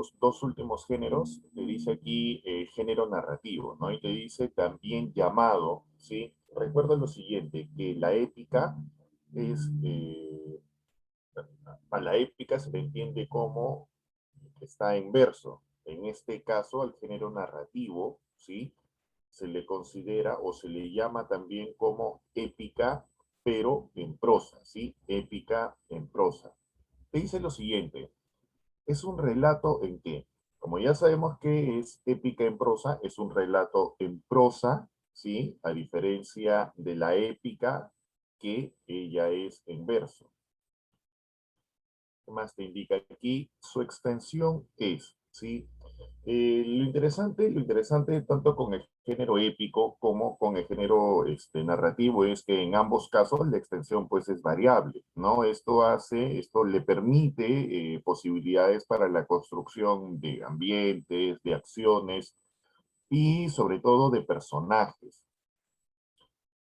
los dos últimos géneros, te dice aquí género narrativo, ¿no? Y te dice también llamado, ¿sí? Recuerda lo siguiente, que la épica es, a la épica se le entiende como que está en verso. En este caso, al género narrativo, ¿sí? Se le considera o se le llama también como épica, pero en prosa, ¿sí? Épica en prosa. Te dice lo siguiente, es un relato en que, como ya sabemos que es épica en prosa, es un relato en prosa, ¿sí? A diferencia de la épica, que ella es en verso. ¿Qué más te indica aquí? Su extensión es, ¿sí? Lo interesante tanto con el género épico como con el género narrativo es que en ambos casos la extensión pues es variable, ¿no? Esto le permite posibilidades para la construcción de ambientes, de acciones y sobre todo de personajes.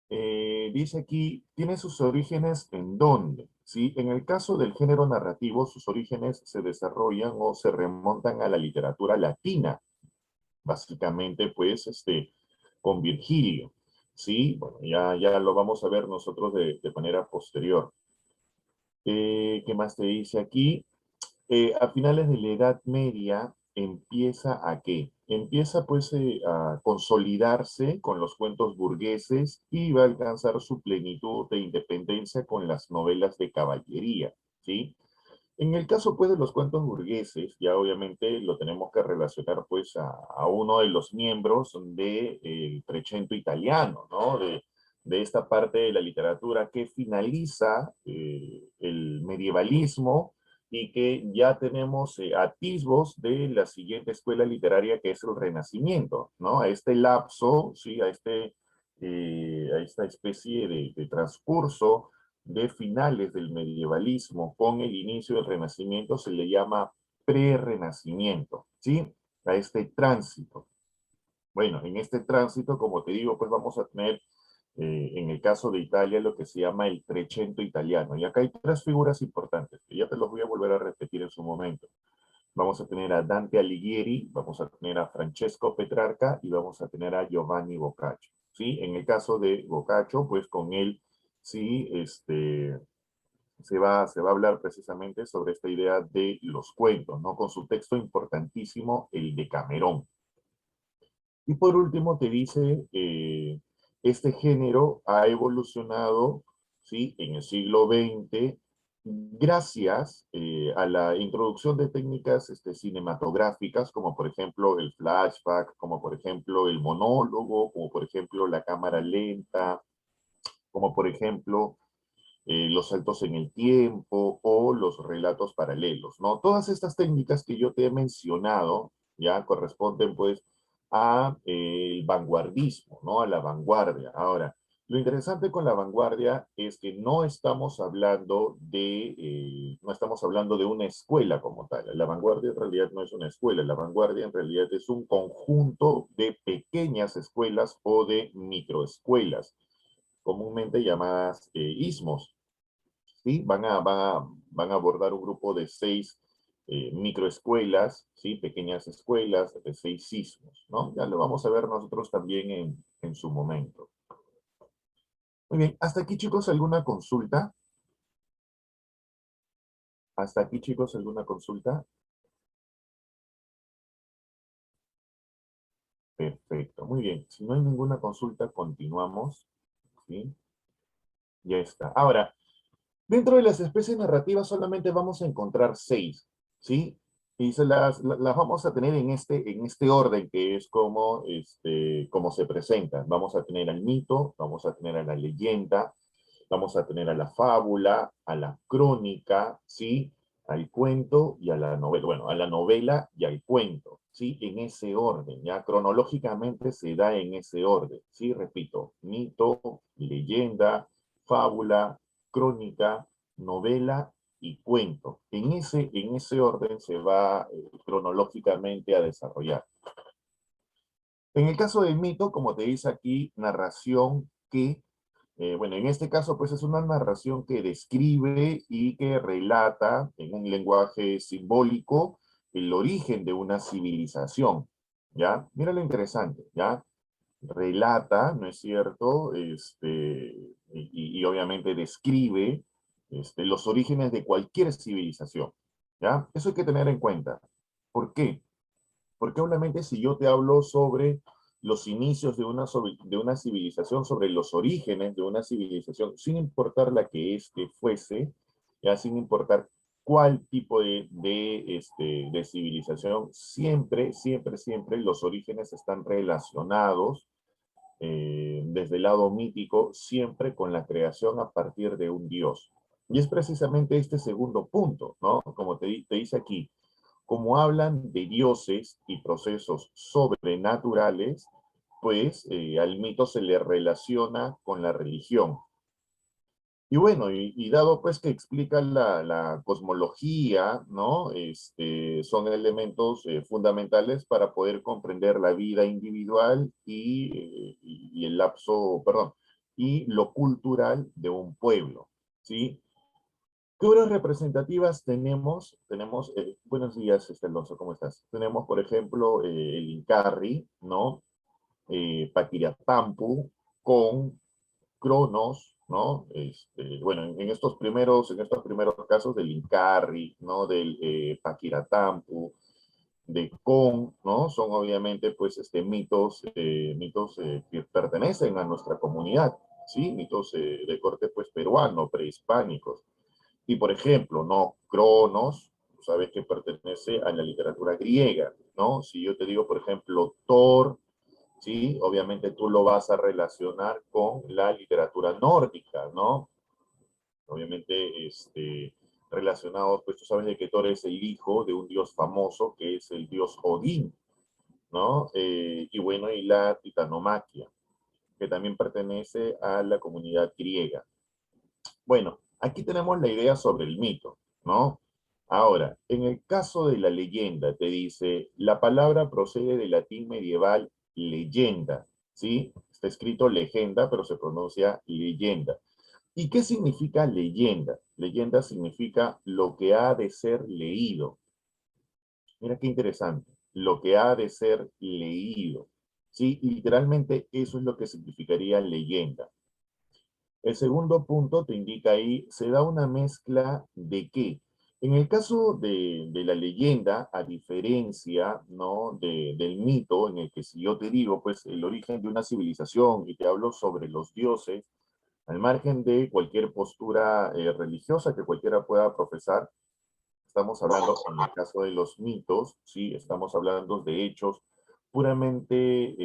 Dice aquí, tiene sus orígenes en dónde, ¿sí? En el caso del género narrativo, sus orígenes se desarrollan o se remontan a la literatura latina, básicamente, pues, con Virgilio, ¿sí? Bueno, ya lo vamos a ver nosotros de manera posterior. ¿Qué más te dice aquí? A finales de la Edad Media empieza a qué? Empieza pues a consolidarse con los cuentos burgueses y va a alcanzar su plenitud de independencia con las novelas de caballería, ¿sí? En el caso pues de los cuentos burgueses, ya obviamente lo tenemos que relacionar pues a uno de los miembros del Trecento italiano, ¿no? De esta parte de la literatura que finaliza el medievalismo y que ya tenemos atisbos de la siguiente escuela literaria que es el Renacimiento, ¿no? A este lapso, ¿sí? A esta especie de transcurso de finales del medievalismo con el inicio del Renacimiento se le llama pre-renacimiento, ¿sí? A este tránsito. Bueno, en este tránsito, como te digo, pues vamos a tener en el caso de Italia lo que se llama el Trecento italiano. Y acá hay tres figuras importantes, que ya te los voy a volver a repetir en su momento. Vamos a tener a Dante Alighieri, vamos a tener a Francesco Petrarca y vamos a tener a Giovanni Boccaccio. ¿Sí? En el caso de Boccaccio, pues con él sí, se va a hablar precisamente sobre esta idea de los cuentos, ¿no? Con su texto importantísimo, el Decamerón. Y por último te dice, este género ha evolucionado, ¿sí? En el siglo XX, gracias a la introducción de técnicas cinematográficas, como por ejemplo el flashback, como por ejemplo el monólogo, como por ejemplo la cámara lenta, como por ejemplo los saltos en el tiempo o los relatos paralelos, ¿no? Todas estas técnicas que yo te he mencionado ya corresponden pues a el vanguardismo, ¿no? A la vanguardia. Ahora, lo interesante con la vanguardia es que no estamos hablando de una escuela como tal. La vanguardia en realidad no es una escuela, la vanguardia en realidad es un conjunto de pequeñas escuelas o de microescuelas, comúnmente llamadas ismos. ¿Sí? Van a abordar un grupo de 6 microescuelas, ¿sí? Pequeñas escuelas de 6 sismos, ¿no? Ya lo vamos a ver nosotros también en su momento. Muy bien, hasta aquí chicos, ¿alguna consulta? Hasta aquí chicos, ¿alguna consulta? Perfecto, muy bien. Si no hay ninguna consulta, continuamos, ¿sí? Ya está. Ahora, dentro de las especies narrativas solamente vamos a encontrar 6, ¿sí? Y las vamos a tener en este orden que es como se presentan. Vamos a tener al mito, vamos a tener a la leyenda, vamos a tener a la fábula, a la crónica, ¿sí? Al cuento y a la novela. Bueno, a la novela y al cuento, ¿sí? En ese orden, ya cronológicamente se da en ese orden, ¿sí? Repito, mito, leyenda, fábula, crónica, novela y cuento. En ese orden se va cronológicamente a desarrollar. En el caso del mito, como te dice aquí, narración que bueno, en este caso, pues es una narración que describe y que relata en un lenguaje simbólico el origen de una civilización, ¿ya? Mira lo interesante, ¿ya? Relata, ¿no es cierto? Y obviamente describe los orígenes de cualquier civilización, ¿ya? Eso hay que tener en cuenta. ¿Por qué? Porque obviamente si yo te hablo sobre los inicios de una civilización, sobre los orígenes de una civilización, sin importar la que fuese, ya sin importar cuál tipo de civilización, siempre, siempre, siempre los orígenes están relacionados desde el lado mítico, siempre con la creación a partir de un dios. Y es precisamente este segundo punto, ¿no? Como te dice aquí, como hablan de dioses y procesos sobrenaturales, pues al mito se le relaciona con la religión. Y bueno, y dado pues que explica la cosmología, ¿no? Son elementos fundamentales para poder comprender la vida individual y el lapso, perdón, y lo cultural de un pueblo, ¿sí? ¿Qué obras representativas tenemos? Tenemos, buenos días, Alonso, ¿cómo estás? Tenemos, por ejemplo, el Incarri, ¿no? Paquiratampu, con Cronos, ¿no? Bueno, en estos primeros casos del Incarri, ¿no? Del Paquiratampu, de Con, ¿no? Son obviamente, pues, mitos que pertenecen a nuestra comunidad, ¿sí? Mitos de corte, pues, peruano, prehispánicos. Y por ejemplo, ¿no? Cronos, sabes que pertenece a la literatura griega, ¿no? Si yo te digo, por ejemplo, Thor, ¿sí? Obviamente tú lo vas a relacionar con la literatura nórdica, ¿no? Obviamente, relacionado, pues tú sabes de que Thor es el hijo de un dios famoso, que es el dios Odín, ¿no? Y bueno, y la titanomaquia, que también pertenece a la comunidad griega. Bueno, aquí tenemos la idea sobre el mito, ¿no? Ahora, en el caso de la leyenda, te dice, la palabra procede del latín medieval leyenda, ¿sí? Está escrito legenda, pero se pronuncia leyenda. ¿Y qué significa leyenda? Leyenda significa lo que ha de ser leído. Mira qué interesante, lo que ha de ser leído, ¿sí? Y literalmente eso es lo que significaría leyenda. El segundo punto te indica ahí, se da una mezcla de qué. En el caso de la leyenda, a diferencia, ¿no? del mito, en el que si yo te digo, pues, el origen de una civilización y te hablo sobre los dioses, al margen de cualquier postura religiosa que cualquiera pueda profesar, estamos hablando, en el caso de los mitos, ¿sí? Estamos hablando de hechos puramente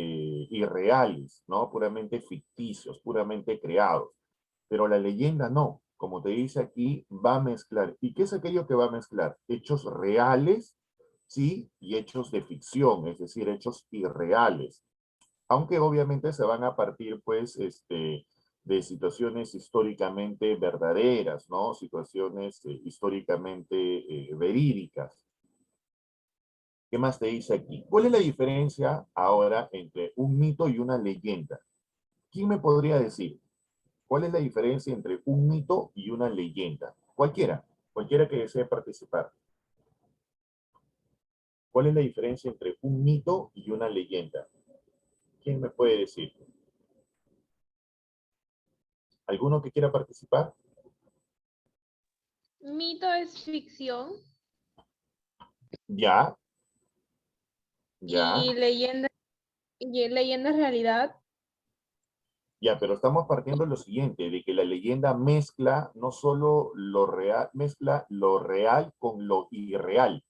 irreales, ¿no? Puramente ficticios, puramente creados. Pero la leyenda no, como te dice aquí, va a mezclar. ¿Y qué es aquello que va a mezclar? Hechos reales, ¿sí? Y hechos de ficción, es decir, hechos irreales. Aunque obviamente se van a partir, pues, de situaciones históricamente verdaderas, ¿no? Situaciones históricamente verídicas. ¿Qué más te dice aquí? ¿Cuál es la diferencia ahora entre un mito y una leyenda? ¿Quién me podría decir? ¿Cuál es la diferencia entre un mito y una leyenda? Cualquiera que desee participar. ¿Cuál es la diferencia entre un mito y una leyenda? ¿Quién me puede decir? ¿Alguno que quiera participar? Mito es ficción Ya, ya, y leyenda es realidad. ya, pero estamos partiendo de lo siguiente, de que la leyenda mezcla no solo lo real, mezcla lo real con lo irreal.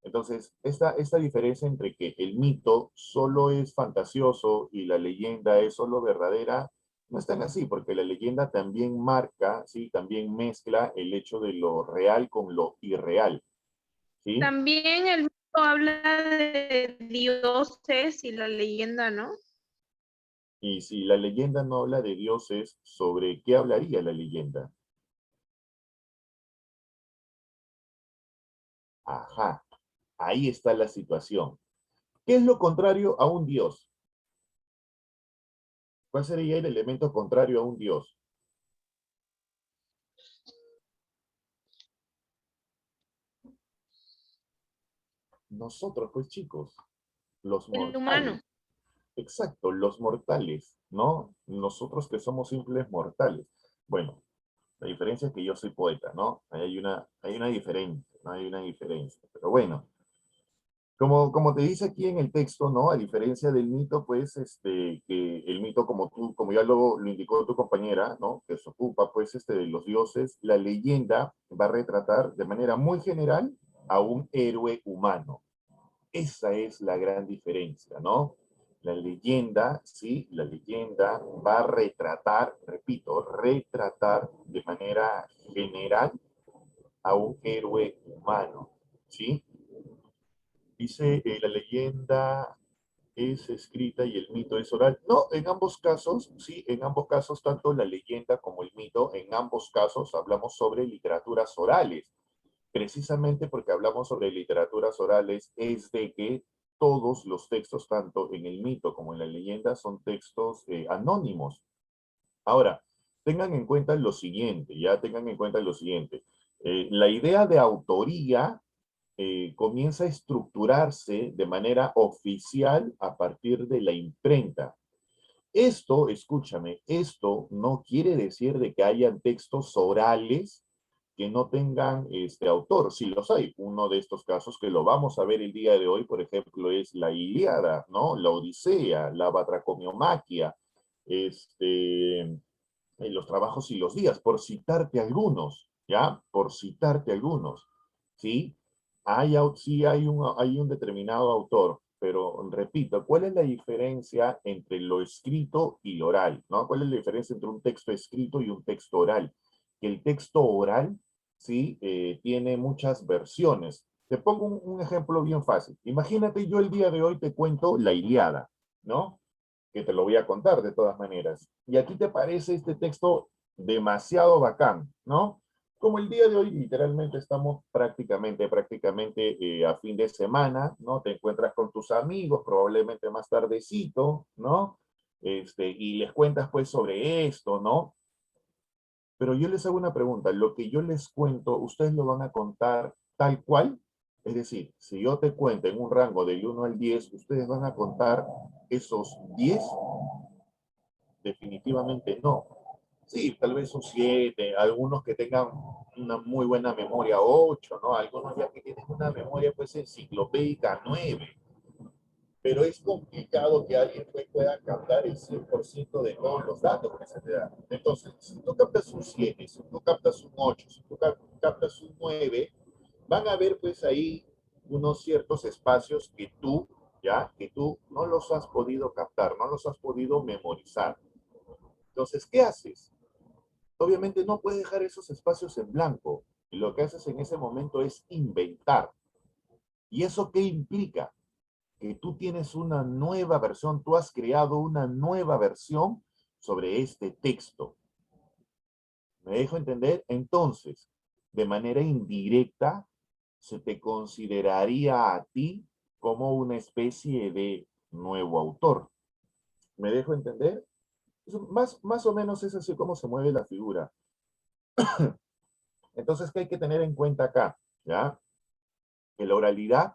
Entonces, esta diferencia entre que el mito solo es fantasioso y la leyenda es solo verdadera, no es tan así, porque la leyenda también marca, ¿sí? También mezcla el hecho de lo real con lo irreal, ¿sí? También el mito habla de dioses y la leyenda, ¿no? Y si la leyenda no habla de dioses, ¿sobre qué hablaría la leyenda? Ajá, ahí está la situación. ¿Qué es lo contrario a un dios? ¿Cuál sería el elemento contrario a un dios? Nosotros, pues chicos, los El humano. mortales. Exacto, los mortales, ¿no? Nosotros que somos simples mortales. Bueno, la diferencia es que yo soy poeta, ¿no? Hay una diferencia, ¿no? Hay una diferencia. Pero bueno, como te dice aquí en el texto, ¿no? A diferencia del mito, pues, que el mito, como ya lo indicó tu compañera, ¿no? Que se ocupa, pues, de los dioses, la leyenda va a retratar de manera muy general a un héroe humano. Esa es la gran diferencia, ¿no? La leyenda, sí, la leyenda va a retratar, repito, retratar de manera general a un héroe humano, ¿sí? Dice, la leyenda es escrita y el mito es oral. No, en ambos casos, sí, en ambos casos, tanto la leyenda como el mito, en ambos casos hablamos sobre literaturas orales. Precisamente porque hablamos sobre literaturas orales, es de que todos los textos, tanto en el mito como en la leyenda, son textos anónimos. Ahora, tengan en cuenta lo siguiente, ya tengan en cuenta lo siguiente. La idea de autoría comienza a estructurarse de manera oficial a partir de la imprenta. Esto, escúchame, esto no quiere decir de que hayan textos orales que no tengan autor. Sí los hay. Uno de estos casos que lo vamos a ver el día de hoy, por ejemplo, es la Ilíada, ¿no? La Odisea, la Batracomiomaquia, los trabajos y los días, por citarte algunos, ¿ya? Por citarte algunos, ¿sí? Sí hay un determinado autor, pero repito, ¿cuál es la diferencia entre lo escrito y lo oral? ¿No? ¿Cuál es la diferencia entre un texto escrito y un texto oral? Que el texto oral, ¿sí? Tiene muchas versiones. Te pongo un ejemplo bien fácil. Imagínate yo el día de hoy te cuento la Ilíada, ¿no? Que te lo voy a contar de todas maneras. Y aquí te parece este texto demasiado bacán, ¿no? Como el día de hoy literalmente estamos prácticamente a fin de semana, ¿no? Te encuentras con tus amigos, probablemente más tardecito, ¿no? Y les cuentas pues sobre esto, ¿no? Pero yo les hago una pregunta, lo que yo les cuento, ¿ustedes lo van a contar tal cual? Es decir, si yo te cuento en un rango del 1 al 10, ¿ustedes van a contar esos 10? Definitivamente no. Sí, tal vez un 7, algunos que tengan una muy buena memoria 8, ¿no? Algunos ya que tienen una memoria pues enciclopédica 9, pero es complicado que alguien pues, pueda captar el 100% de todos los datos que se te dan. Entonces, si tú captas un 7, si tú captas un 8, si tú captas un 9, van a haber pues ahí unos ciertos espacios que tú no los has podido captar, no los has podido memorizar. Entonces, ¿qué haces? Obviamente no puedes dejar esos espacios en blanco. Y lo que haces en ese momento es inventar. ¿Y eso qué implica? Que tú tienes una nueva versión, tú has creado una nueva versión sobre este texto. ¿Me dejo entender? Entonces, de manera indirecta, se te consideraría a ti como una especie de nuevo autor. ¿Me dejo entender? Más o menos es así como se mueve la figura. Entonces, ¿qué hay que tener en cuenta acá? ¿Ya? Que la oralidad,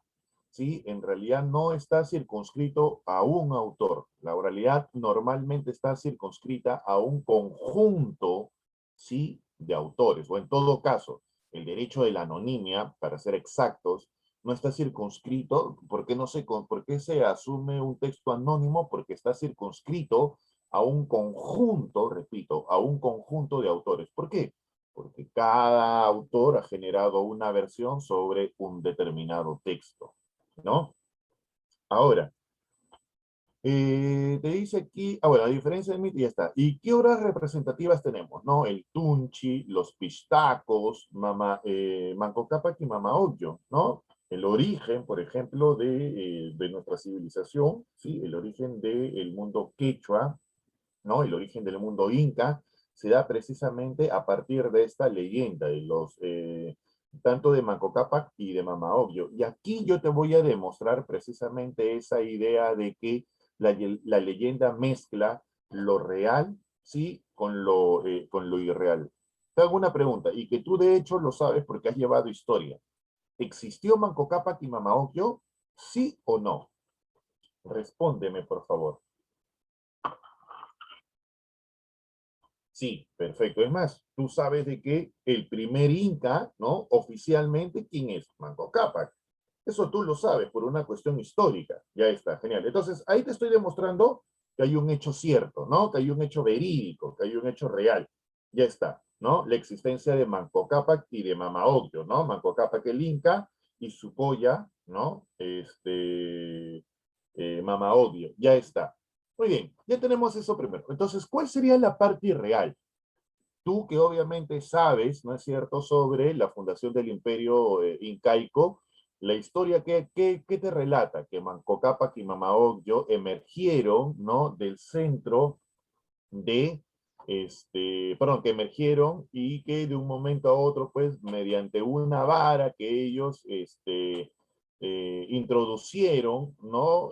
¿sí? En realidad no está circunscrito a un autor. La oralidad normalmente está circunscrita a un conjunto, ¿sí? De autores. O en todo caso, el derecho de la anonimia, para ser exactos, no está circunscrito, ¿por qué se asume un texto anónimo? Porque está circunscrito a un conjunto, repito, a un conjunto de autores. ¿Por qué? Porque cada autor ha generado una versión sobre un determinado texto, ¿no? Ahora, te dice aquí, bueno, a diferencia del mito, ya está. ¿Y qué obras representativas tenemos? ¿No? El Tunchi, los Pistacos, Manco Cápac y Mama Ocllo, ¿no? El origen, por ejemplo, de nuestra civilización, ¿sí? El origen del mundo quechua, ¿no? El origen del mundo inca se da precisamente a partir de esta leyenda, tanto de Manco Cápac y de Mama Ocllo. Y aquí yo te voy a demostrar precisamente esa idea de que la leyenda mezcla lo real, ¿sí? Con lo irreal. Te hago una pregunta, y que tú de hecho lo sabes porque has llevado historia. ¿Existió Manco Cápac y Mama Ocllo? ¿Sí o no? Respóndeme, por favor. Sí, perfecto. Es más, tú sabes de que el primer Inca, ¿no? Oficialmente, ¿quién es? Manco Cápac. Eso tú lo sabes por una cuestión histórica. Ya está, genial. Entonces, ahí te estoy demostrando que hay un hecho cierto, ¿no? Que hay un hecho verídico, que hay un hecho real. Ya está, ¿no? La existencia de Manco Cápac y de Mama Ocllo, ¿no? Manco Cápac el Inca y su polla, ¿no? Mama Ocllo. Ya está. Muy bien, ya tenemos eso primero. Entonces, ¿cuál sería la parte irreal? Tú que obviamente sabes, ¿no es cierto?, sobre la fundación del imperio incaico, la historia que te relata que Manco Cápac y Mama Ocllo emergieron, ¿no?, del centro de, perdón, que emergieron y que de un momento a otro, pues, mediante una vara que ellos, introducieron, ¿no?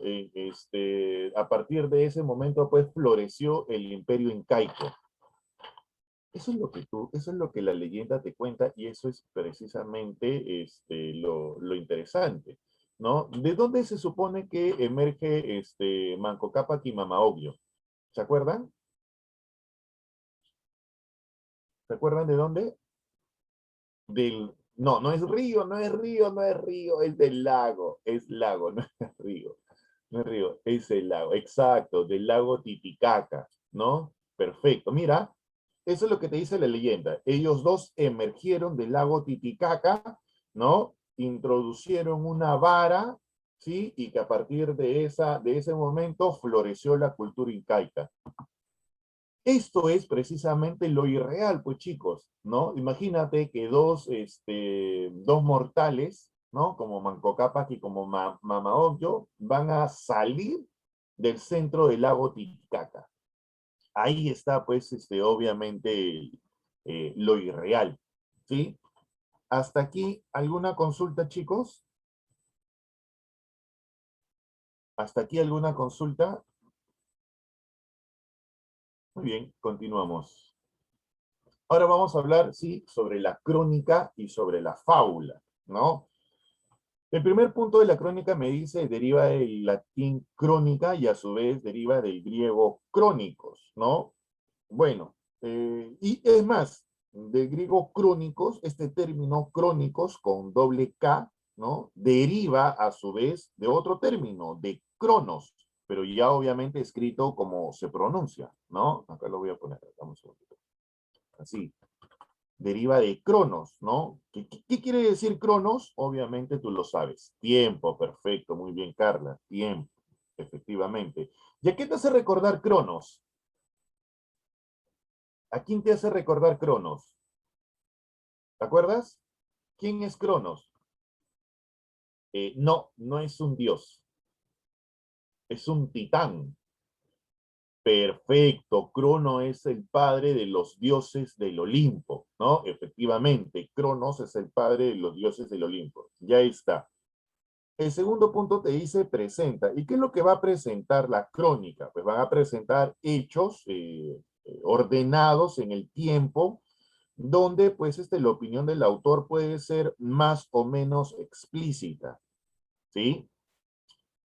A partir de ese momento, pues, floreció el imperio incaico. Eso es lo que eso es lo que la leyenda te cuenta y eso es precisamente lo interesante, ¿no? ¿De dónde se supone que emerge Manco Cápac y Mama Ocllo? ¿Se acuerdan? ¿Se acuerdan de dónde? No, no es río, no es río, no es río, es del lago, es lago, no es río, no es río, es el lago, exacto, del lago Titicaca, ¿no? Perfecto, mira, eso es lo que te dice la leyenda. Ellos dos emergieron del lago Titicaca, ¿no? Introducieron una vara, ¿sí? Y que a partir de ese momento floreció la cultura incaica. Esto es precisamente lo irreal, pues chicos, ¿no? Imagínate que dos mortales, ¿no? Como Manco Cápac y como Mama Ocllo, van a salir del centro del lago Titicaca. Ahí está, pues, obviamente, lo irreal, ¿sí? Hasta aquí, ¿alguna consulta, chicos? ¿Hasta aquí alguna consulta? Muy bien, continuamos. Ahora vamos a hablar, sí, sobre la crónica y sobre la fábula, ¿no? El primer punto de la crónica me dice deriva del latín crónica y a su vez deriva del griego crónicos, ¿no? Bueno, y es más, del griego crónicos, este término crónicos con doble K, ¿no? Deriva a su vez de otro término, de cronos, pero ya obviamente escrito como se pronuncia, ¿no? Acá lo voy a poner, vamos a ver. Así, deriva de cronos, ¿no? ¿Qué quiere decir cronos? Obviamente tú lo sabes. Tiempo, perfecto, muy bien, Carla. Tiempo, efectivamente. ¿Y a qué te hace recordar cronos? ¿A quién te hace recordar cronos? ¿Te acuerdas? ¿Quién es cronos? No, no es un dios. Es un titán. Perfecto, Crono es el padre de los dioses del Olimpo, ¿no? Efectivamente, Cronos es el padre de los dioses del Olimpo. Ya está. El segundo punto te dice presenta. ¿Y qué es lo que va a presentar la crónica? Pues van a presentar hechos ordenados en el tiempo, donde pues la opinión del autor puede ser más o menos explícita, ¿sí?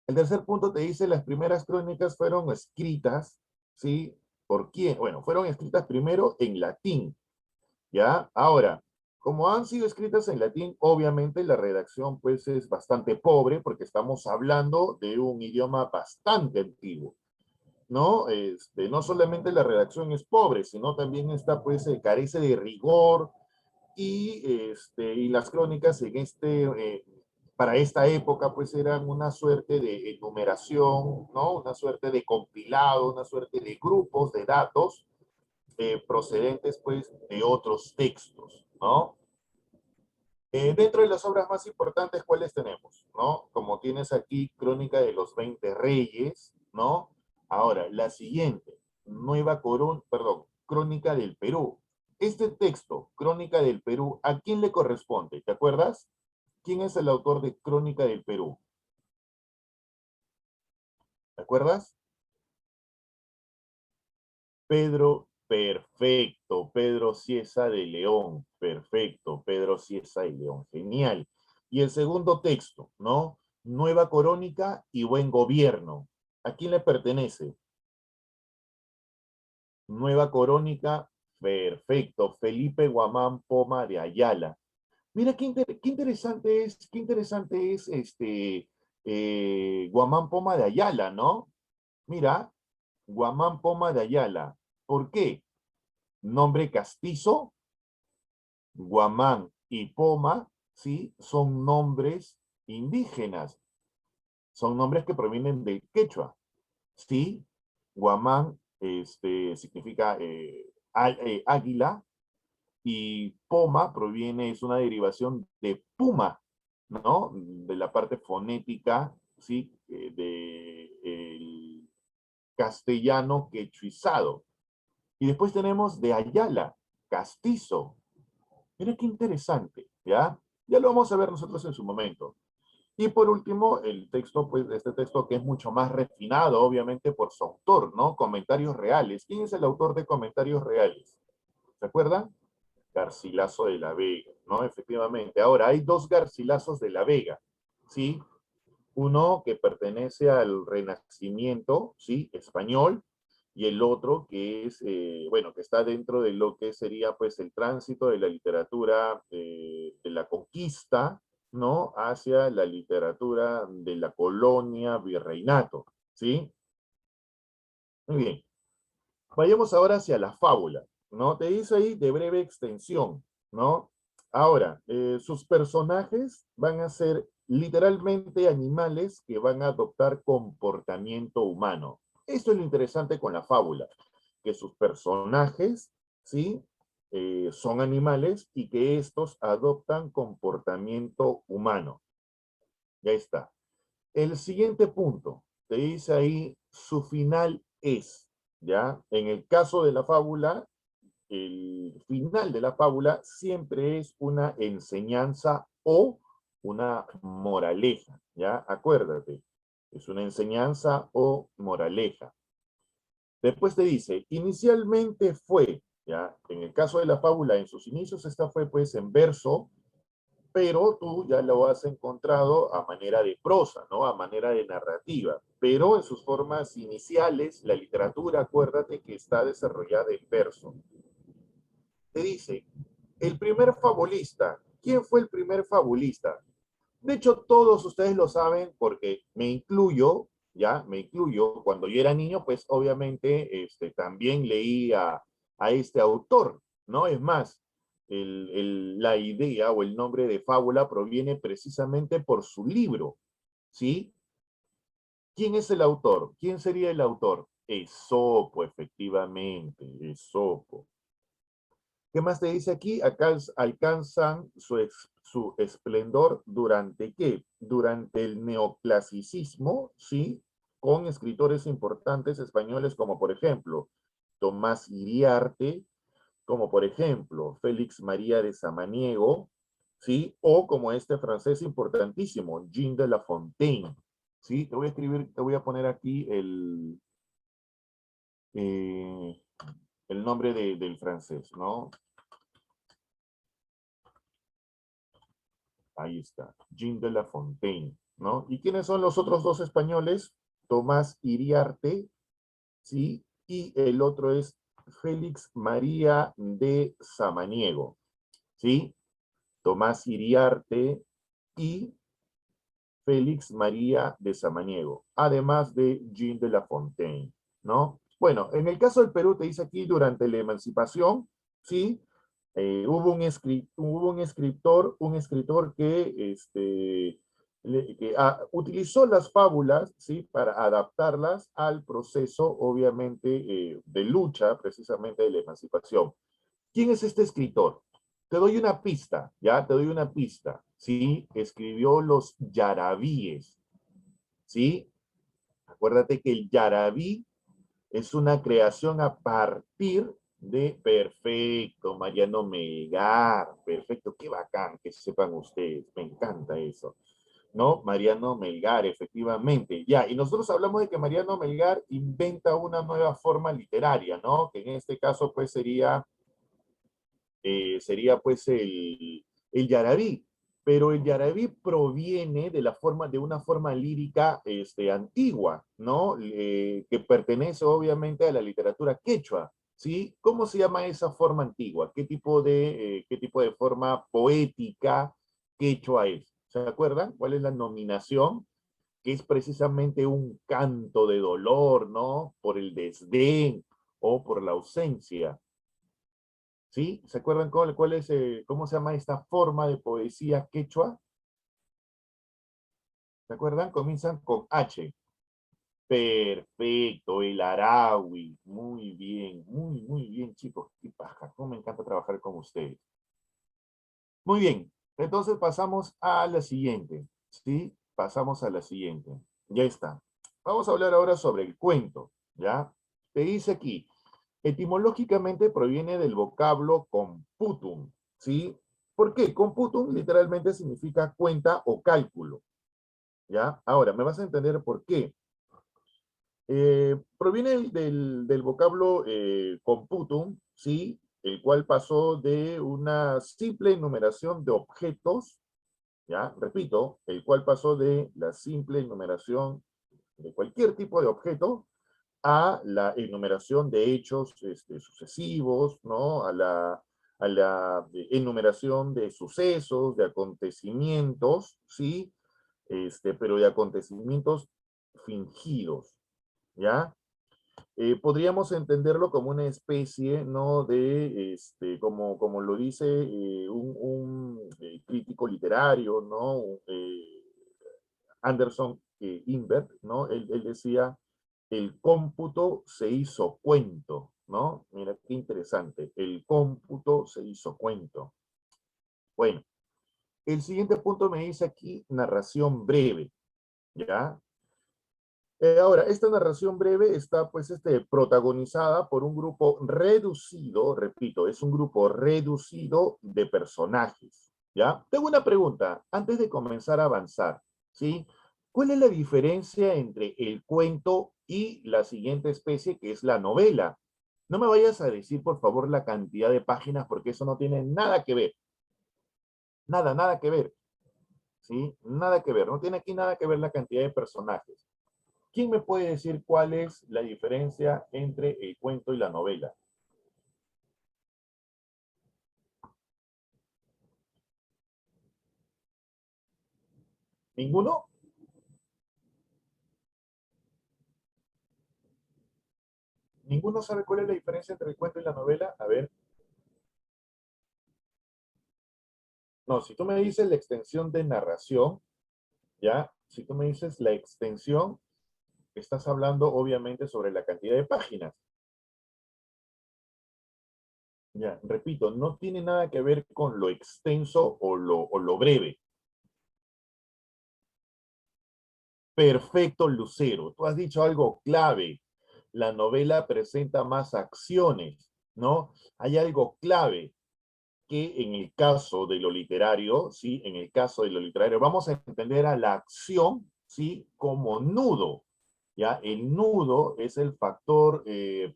El tercer punto te dice las primeras crónicas fueron escritas, ¿sí? ¿Por quién? Bueno, fueron escritas primero en latín, ¿ya? Ahora, como han sido escritas en latín, obviamente la redacción pues es bastante pobre porque estamos hablando de un idioma bastante antiguo, ¿no? No solamente la redacción es pobre, sino también está pues carece de rigor y las crónicas para esta época pues eran una suerte de enumeración, ¿no? Una suerte de compilado, una suerte de grupos de datos procedentes pues de otros textos, ¿no? Dentro de las obras más importantes, ¿cuáles tenemos? ¿No? Como tienes aquí, Crónica de los 20 Reyes, ¿no? Ahora, la siguiente, Crónica del Perú. Este texto, Crónica del Perú, ¿a quién le corresponde? ¿Te acuerdas? ¿Quién es el autor de Crónica del Perú? ¿Te acuerdas? Pedro, perfecto. Pedro Cieza de León, perfecto. Pedro Cieza de León, genial. Y el segundo texto, ¿no? Nueva Crónica y Buen Gobierno. ¿A quién le pertenece? Nueva Crónica, perfecto. Felipe Guamán Poma de Ayala. Mira qué interesante es Guamán Poma de Ayala, ¿no? Mira, Guamán Poma de Ayala. ¿Por qué? Nombre castizo, Guamán y Poma, ¿sí? Son nombres indígenas, son nombres que provienen del quechua, ¿sí? Guamán significa águila, y Poma proviene, es una derivación de Puma, ¿no? De la parte fonética, ¿sí? Del castellano quechuizado. Y después tenemos de Ayala, castizo. Mira qué interesante, ¿ya? Ya lo vamos a ver nosotros en su momento. Y por último, el texto, pues, este texto que es mucho más refinado, obviamente, por su autor, ¿no? Comentarios reales. ¿Quién es el autor de Comentarios Reales? ¿Se acuerdan? Garcilaso de la Vega, ¿no? Efectivamente. Ahora, hay dos Garcilazos de la Vega, ¿sí? Uno que pertenece al Renacimiento, ¿sí? Español, y el otro que es, bueno, que está dentro de lo que sería, pues, el tránsito de la literatura de la conquista, ¿no? Hacia la literatura de la colonia virreinato, ¿sí? Muy bien. Vayamos ahora hacia la fábula, ¿no? Te dice ahí de breve extensión, ¿no? Ahora, sus personajes van a ser literalmente animales que van a adoptar comportamiento humano. Esto es lo interesante con la fábula, que sus personajes, ¿sí? Son animales y que estos adoptan comportamiento humano. Ya está. El siguiente punto, te dice ahí, su final es, ¿ya? En el caso de la fábula, el final de la fábula siempre es una enseñanza o una moraleja, ¿ya? Acuérdate, es una enseñanza o moraleja. Después te dice, inicialmente fue, ¿ya? En el caso de la fábula, en sus inicios, esta fue pues en verso, pero tú ya lo has encontrado a manera de prosa, ¿no? A manera de narrativa. Pero en sus formas iniciales, la literatura, acuérdate que está desarrollada en verso. Te dice, el primer fabulista. ¿Quién fue el primer fabulista? De hecho, todos ustedes lo saben porque me incluyo, ¿ya? Me incluyo. Cuando yo era niño, pues obviamente también leí a este autor, ¿no? Es más, la idea o el nombre de fábula proviene precisamente por su libro, ¿sí? ¿Quién es el autor? ¿Quién sería el autor? Esopo, efectivamente, Esopo. ¿Qué más te dice aquí? Acá alcanzan su esplendor durante ¿qué? Durante el neoclasicismo, ¿sí? Con escritores importantes españoles como por ejemplo Tomás Iriarte, como por ejemplo Félix María de Samaniego, ¿sí? O como este francés importantísimo, Jean de La Fontaine, ¿sí? Te voy a escribir, te voy a poner aquí eh, el nombre del francés, ¿no? Ahí está, Jean de La Fontaine, ¿no? ¿Y quiénes son los otros dos españoles? Tomás Iriarte, ¿sí? Y el otro es Félix María de Samaniego, ¿sí? Tomás Iriarte y Félix María de Samaniego, además de Jean de La Fontaine, ¿no? Bueno, en el caso del Perú, te dice aquí, durante la emancipación, ¿sí? Un escritor que, utilizó las fábulas, ¿sí? Para adaptarlas al proceso, obviamente, de lucha, precisamente, de la emancipación. ¿Quién es este escritor? Te doy una pista, ¿ya? Te doy una pista, ¿sí? Escribió los Yarabíes, ¿sí? Acuérdate que el Yarabí es una creación a partir de, perfecto, Mariano Melgar, perfecto, qué bacán que sepan ustedes, me encanta eso, ¿no? Mariano Melgar, efectivamente, ya, y nosotros hablamos de que Mariano Melgar inventa una nueva forma literaria, ¿no? Que en este caso, pues, sería pues el Yarabí. pero el yarabí proviene de una forma lírica antigua, ¿no? Que pertenece obviamente a la literatura quechua, ¿sí? ¿Cómo se llama esa forma antigua? Qué tipo de forma poética quechua es? ¿Se acuerdan? ¿Cuál es la nominación? Que es precisamente un canto de dolor, ¿no? Por el desdén o por la ausencia. ¿Sí? ¿Se acuerdan cómo se llama esta forma de poesía quechua? ¿Se acuerdan? Comienzan con H. Perfecto, el Arawi. Muy bien, muy bien, chicos. Qué paja, cómo me encanta trabajar con ustedes. Muy bien, entonces pasamos a la siguiente. ¿Sí? Pasamos a la siguiente. Ya está. Vamos a hablar ahora sobre el cuento. ¿Ya? Te dice aquí, etimológicamente proviene del vocablo computum. ¿Sí? ¿Por qué? Computum literalmente significa cuenta o cálculo. ¿Ya? Ahora, me vas a entender por qué. Proviene del vocablo computum, ¿sí? El cual pasó de una simple enumeración de objetos, ¿ya? Repito, el cual pasó de la simple enumeración de cualquier tipo de objeto a la enumeración de hechos sucesivos, ¿no? A la enumeración de sucesos, de acontecimientos, ¿sí? Pero de acontecimientos fingidos, ¿ya? Podríamos entenderlo como una especie, ¿no? Como lo dice un crítico literario, ¿no? Anderson Invert, ¿no? Él decía, el cómputo se hizo cuento, ¿no? Mira qué interesante, el cómputo se hizo cuento. Bueno, el siguiente punto me dice aquí narración breve, ¿ya? Ahora, esta narración breve está pues protagonizada por un grupo reducido, repito, es un grupo reducido de personajes, ¿ya? Tengo una pregunta, antes de comenzar a avanzar, ¿sí? ¿Cuál es la diferencia entre el cuento y la siguiente especie que es la novela? No me vayas a decir, por favor, la cantidad de páginas porque eso no tiene nada que ver, nada que ver, ¿sí? Nada que ver, no tiene aquí nada que ver la cantidad de personajes. ¿Quién me puede decir cuál es la diferencia entre el cuento y la novela? ¿Ninguno? ¿Ninguno sabe cuál es la diferencia entre el cuento y la novela? A ver. No, si tú me dices la extensión de narración, ¿ya? Si tú me dices la extensión, estás hablando obviamente sobre la cantidad de páginas. Ya, repito, no tiene nada que ver con lo extenso o lo breve. Perfecto, Lucero. Tú has dicho algo clave. La novela presenta más acciones, ¿no? Hay algo clave que en el caso de lo literario, ¿sí? En el caso de lo literario, vamos a entender a la acción, ¿sí? Como nudo, ¿ya? El nudo es el factor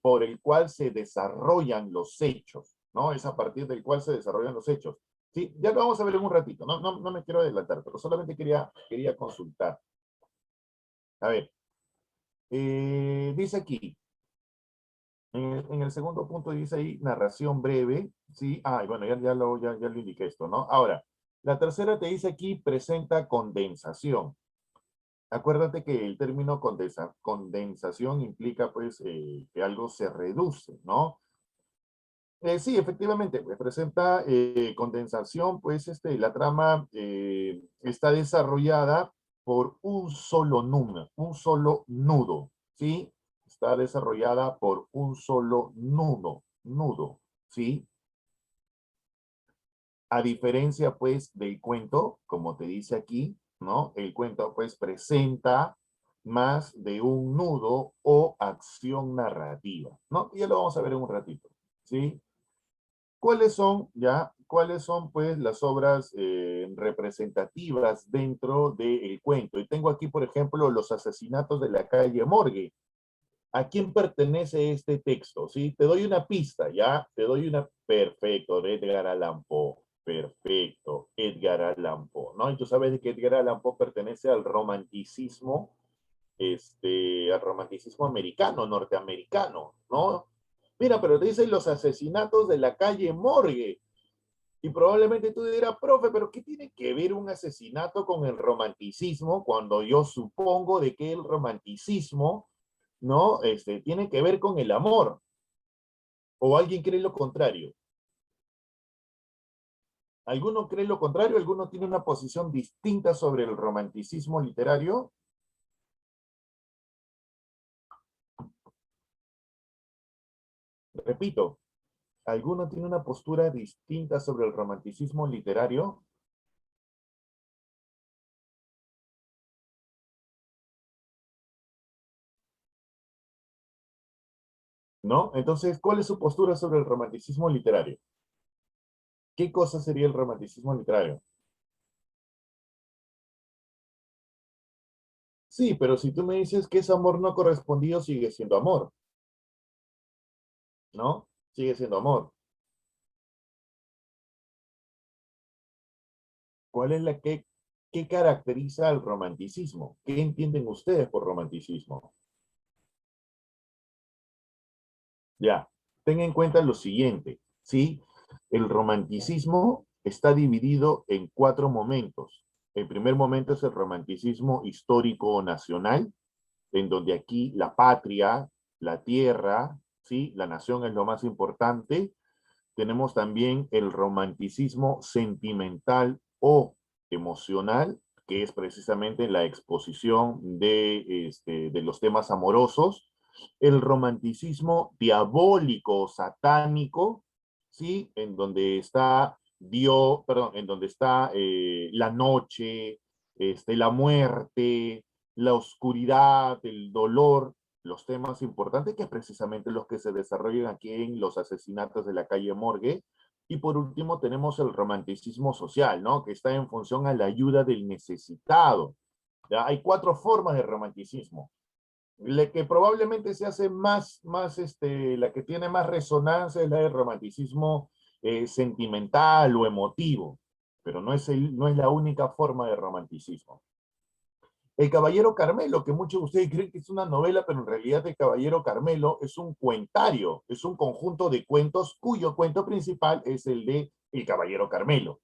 por el cual se desarrollan los hechos, ¿no? Es a partir del cual se desarrollan los hechos. Sí, ya lo vamos a ver en un ratito, no me quiero adelantar, pero solamente quería consultar. A ver, dice aquí, en el segundo punto dice ahí narración breve, ¿sí? Ah, y bueno, ya lo indiqué esto, ¿no? Ahora, la tercera te dice aquí presenta condensación. Acuérdate que el término condensación implica pues que algo se reduce, ¿no? Sí, efectivamente, pues, presenta condensación, pues la trama está desarrollada por un solo nudo, ¿sí? Está desarrollada por un solo nudo, ¿sí? A diferencia, pues, del cuento, como te dice aquí, ¿no? El cuento, pues, presenta más de un nudo o acción narrativa, ¿no? Y ya lo vamos a ver en un ratito, ¿sí? ¿Cuáles son, pues, las obras representativas dentro del cuento? Y tengo aquí, por ejemplo, Los asesinatos de la calle Morgue. ¿A quién pertenece este texto? ¿Sí? Te doy una pista, ¿ya? Te doy una... Perfecto, de Edgar Allan Poe. Perfecto, Edgar Allan Poe, ¿no? Y tú sabes de que Edgar Allan Poe pertenece al romanticismo americano, norteamericano, ¿no? Mira, pero te dicen los asesinatos de la calle Morgue. Y probablemente tú dirás, profe, pero ¿qué tiene que ver un asesinato con el romanticismo cuando yo supongo de que el romanticismo, ¿no? Tiene que ver con el amor? ¿O alguien cree lo contrario? ¿Alguno cree lo contrario? ¿Alguno tiene una posición distinta sobre el romanticismo literario? Repito, ¿alguno tiene una postura distinta sobre el romanticismo literario? ¿No? Entonces, ¿cuál es su postura sobre el romanticismo literario? ¿Qué cosa sería el romanticismo literario? Sí, pero si tú me dices que es amor no correspondido, sigue siendo amor, ¿no? Sigue siendo amor. ¿Cuál es qué caracteriza al romanticismo? ¿Qué entienden ustedes por romanticismo? Ya, ten en cuenta lo siguiente, ¿sí? El romanticismo está dividido en cuatro momentos. El primer momento es el romanticismo histórico nacional, en donde aquí la patria, la tierra, ¿sí? La nación es lo más importante. Tenemos también el romanticismo sentimental o emocional, que es precisamente la exposición de los temas amorosos. El romanticismo diabólico, satánico, ¿sí? En donde está Dios, perdón, en donde está la noche, la muerte, la oscuridad, el dolor, los temas importantes, que es precisamente los que se desarrollan aquí en los asesinatos de la calle Morgue. Y por último tenemos el romanticismo social, ¿no? Que está en función a la ayuda del necesitado. ¿Ya? Hay cuatro formas de romanticismo. La que probablemente se hace la que tiene más resonancia es la del romanticismo sentimental o emotivo, pero no es la única forma de romanticismo. El Caballero Carmelo, que muchos de ustedes creen que es una novela, pero en realidad El Caballero Carmelo es un cuentario, es un conjunto de cuentos cuyo cuento principal es el de El Caballero Carmelo,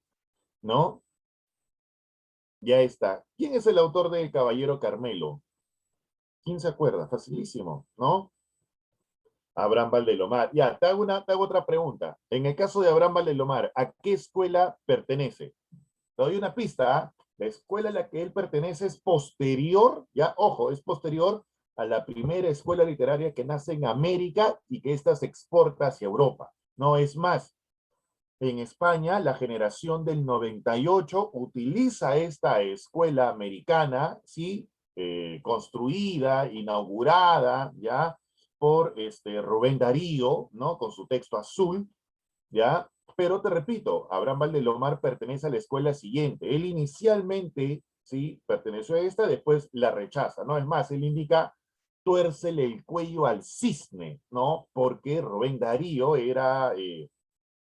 ¿no? Ya está. ¿Quién es el autor de El Caballero Carmelo? ¿Quién se acuerda? Facilísimo, ¿no? Abraham Valdelomar. Ya, te hago otra pregunta. En el caso de Abraham Valdelomar, ¿a qué escuela pertenece? Te doy una pista, ¿ah? La escuela a la que él pertenece es posterior, ya, ojo, es posterior a la primera escuela literaria que nace en América y que ésta se exporta hacia Europa. No es más. En España, la generación del 98 utiliza esta escuela americana, ¿sí? Construida, inaugurada, ¿ya? Por Rubén Darío, ¿no? Con su texto azul, ¿ya? Pero te repito, Abraham Valdelomar pertenece a la escuela siguiente. Él inicialmente, sí, perteneció a esta, después la rechaza, ¿no? Es más, él indica, tuércele el cuello al cisne, ¿no? Porque Rubén Darío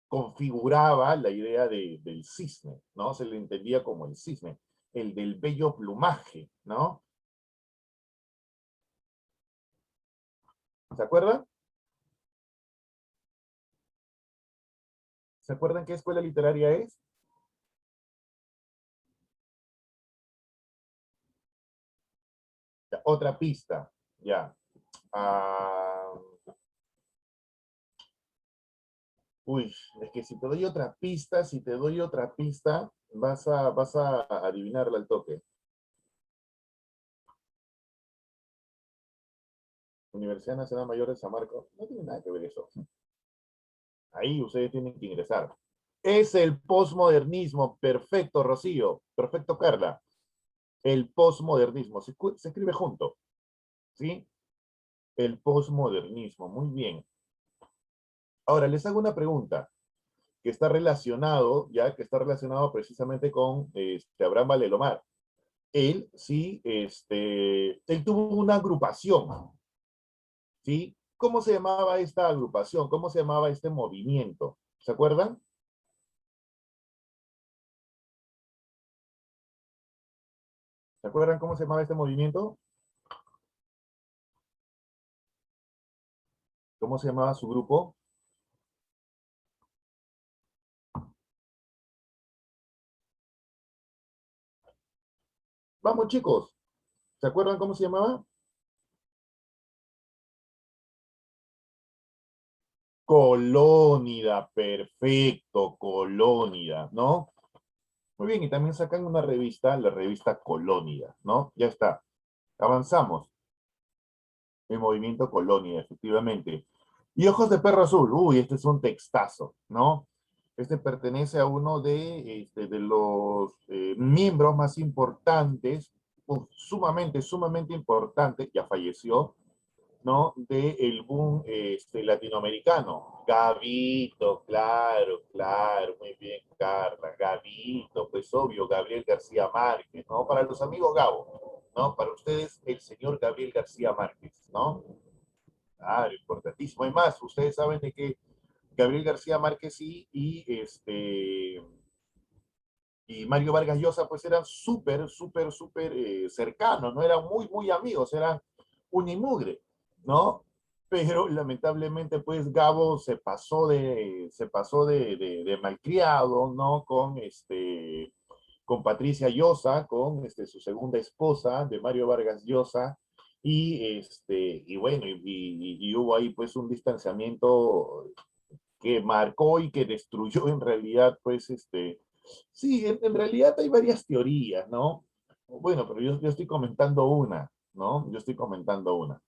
configuraba la idea del cisne, ¿no? Se le entendía como el cisne, el del bello plumaje, ¿no? ¿Se acuerdan? ¿Se acuerdan qué escuela literaria es? Ya, otra pista, ya. Ah, uy, es que si te doy otra pista, si te doy otra pista, vas a adivinarla al toque. Universidad Nacional Mayor de San Marcos, no tiene nada que ver eso. Ahí ustedes tienen que ingresar. Es el posmodernismo. Perfecto, Rocío. Perfecto, Carla. El posmodernismo. Se escribe junto, ¿sí? El posmodernismo. Muy bien. Ahora, les hago una pregunta que está relacionado, ya que está relacionado precisamente con Abraham Valdelomar. Él, sí, él tuvo una agrupación, ¿sí? ¿Cómo se llamaba esta agrupación? ¿Cómo se llamaba este movimiento? ¿Se acuerdan? ¿Se acuerdan cómo se llamaba este movimiento? ¿Cómo se llamaba su grupo? Vamos, chicos. ¿Se acuerdan cómo se llamaba? Colónida, perfecto, Colónida, ¿no? Muy bien, y también sacan una revista, la revista Colónida, ¿no? Ya está. Avanzamos. El movimiento Colónida, efectivamente. Y Ojos de Perro Azul, uy, este es un textazo, ¿no? Este pertenece a uno de los miembros más importantes, sumamente importante, ya falleció, ¿no? Del boom latinoamericano. Gavito, claro, claro, muy bien, Carla. Gavito, pues obvio, Gabriel García Márquez, ¿no? Para los amigos Gabo, ¿no? Para ustedes, el señor Gabriel García Márquez, ¿no? Claro, importantísimo. Además, ustedes saben de que Gabriel García Márquez y Mario Vargas Llosa, pues eran súper cercanos, ¿no? Eran muy amigos, eran unimugre, ¿no? Pero lamentablemente, pues Gabo se pasó de malcriado, ¿no? Con Patricia Llosa, con su segunda esposa de Mario Vargas Llosa, y bueno, y hubo ahí pues un distanciamiento que marcó y que destruyó en realidad, pues, sí, en realidad hay varias teorías, ¿no? Bueno, pero yo estoy comentando una, ¿no? Yo estoy comentando una.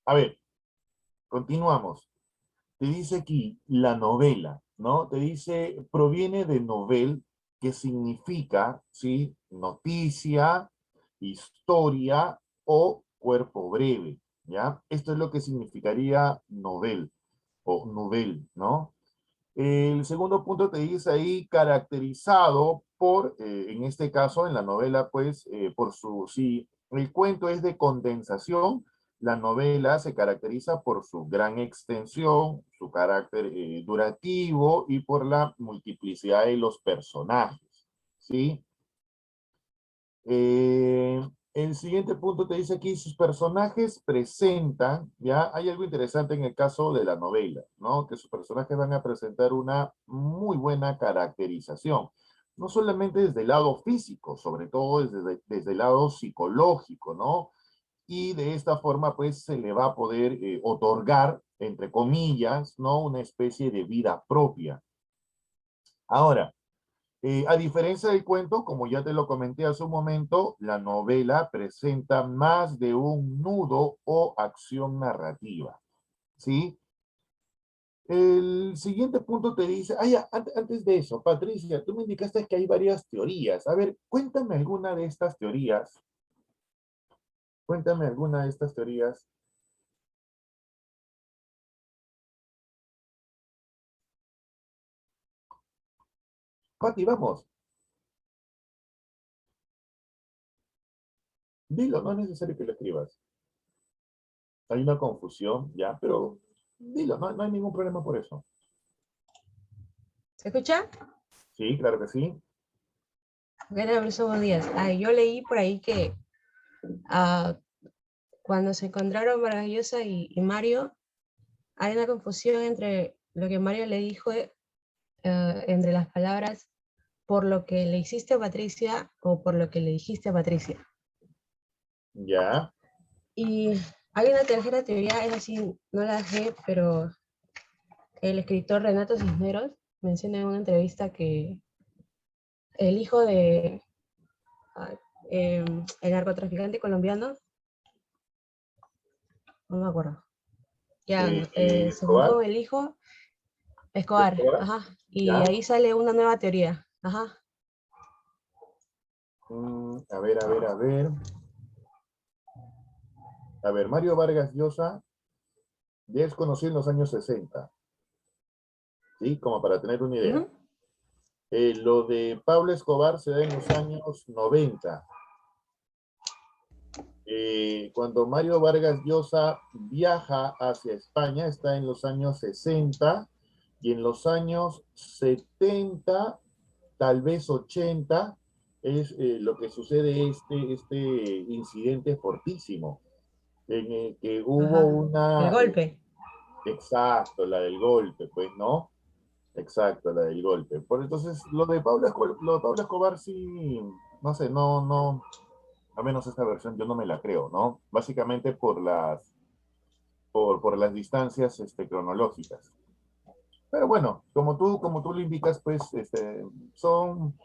A ver, continuamos. Te dice aquí la novela, ¿no? Te dice, proviene de novel, que significa, ¿sí? Noticia, historia o cuerpo breve, ¿ya? Esto es lo que significaría novel o novel, ¿no? El segundo punto te dice ahí caracterizado por, en este caso, en la novela, pues, si el cuento es de condensación, la novela se caracteriza por su gran extensión, su carácter durativo y por la multiplicidad de los personajes, ¿sí? Eh, el siguiente punto te dice aquí, sus personajes presentan, ya hay algo interesante en el caso de la novela, ¿no? Que sus personajes van a presentar una muy buena caracterización, no solamente desde el lado físico, sobre todo desde el lado psicológico, ¿no? Y de esta forma, pues, se le va a poder otorgar, entre comillas, ¿no? Una especie de vida propia. Ahora, a diferencia del cuento, como ya te lo comenté hace un momento, la novela presenta más de un nudo o acción narrativa, ¿sí? El siguiente punto te dice, antes de eso, Patricia, tú me indicaste que hay varias teorías. A ver, cuéntame alguna de estas teorías. Cuéntame alguna de estas teorías. Pati, vamos, dilo, no es necesario que lo escribas. Hay una confusión, ya, pero dilo, no hay ningún problema por eso. ¿Se escucha? Sí, claro que sí. Buenos buenos días. Yo leí por ahí que ah, cuando se encontraron Vargas Llosa y Mario, hay una confusión entre lo que Mario le dijo, entre las palabras, por lo que le hiciste a Patricia o por lo que le dijiste a Patricia. Ya. Y hay una tercera teoría, es así, no la sé, pero el escritor Renato Cisneros menciona en una entrevista que el hijo de ah, el narcotraficante colombiano, no me acuerdo, ya, según Escobar, con el hijo, Escobar, Escobar, ajá, y ya. ahí sale una nueva teoría, ajá. A ver, a ver, a ver. A ver, Mario Vargas Llosa ya es conocido en los años 60, ¿sí? Como para tener una idea. Ujú. Lo de Pablo Escobar se da en los años 90. Cuando Mario Vargas Llosa viaja hacia España, está en los años 60 y en los años 70, tal vez 80, es lo que sucede este incidente fortísimo, en el que hubo Ajá. El una, golpe. exacto, la del golpe, pues, ¿no? Exacto, la del golpe. Por entonces, lo de Pablo Escobar sí, no sé, a menos esta versión yo no me la creo, ¿no? Básicamente por las distancias cronológicas. Pero bueno, como tú lo indicas, pues son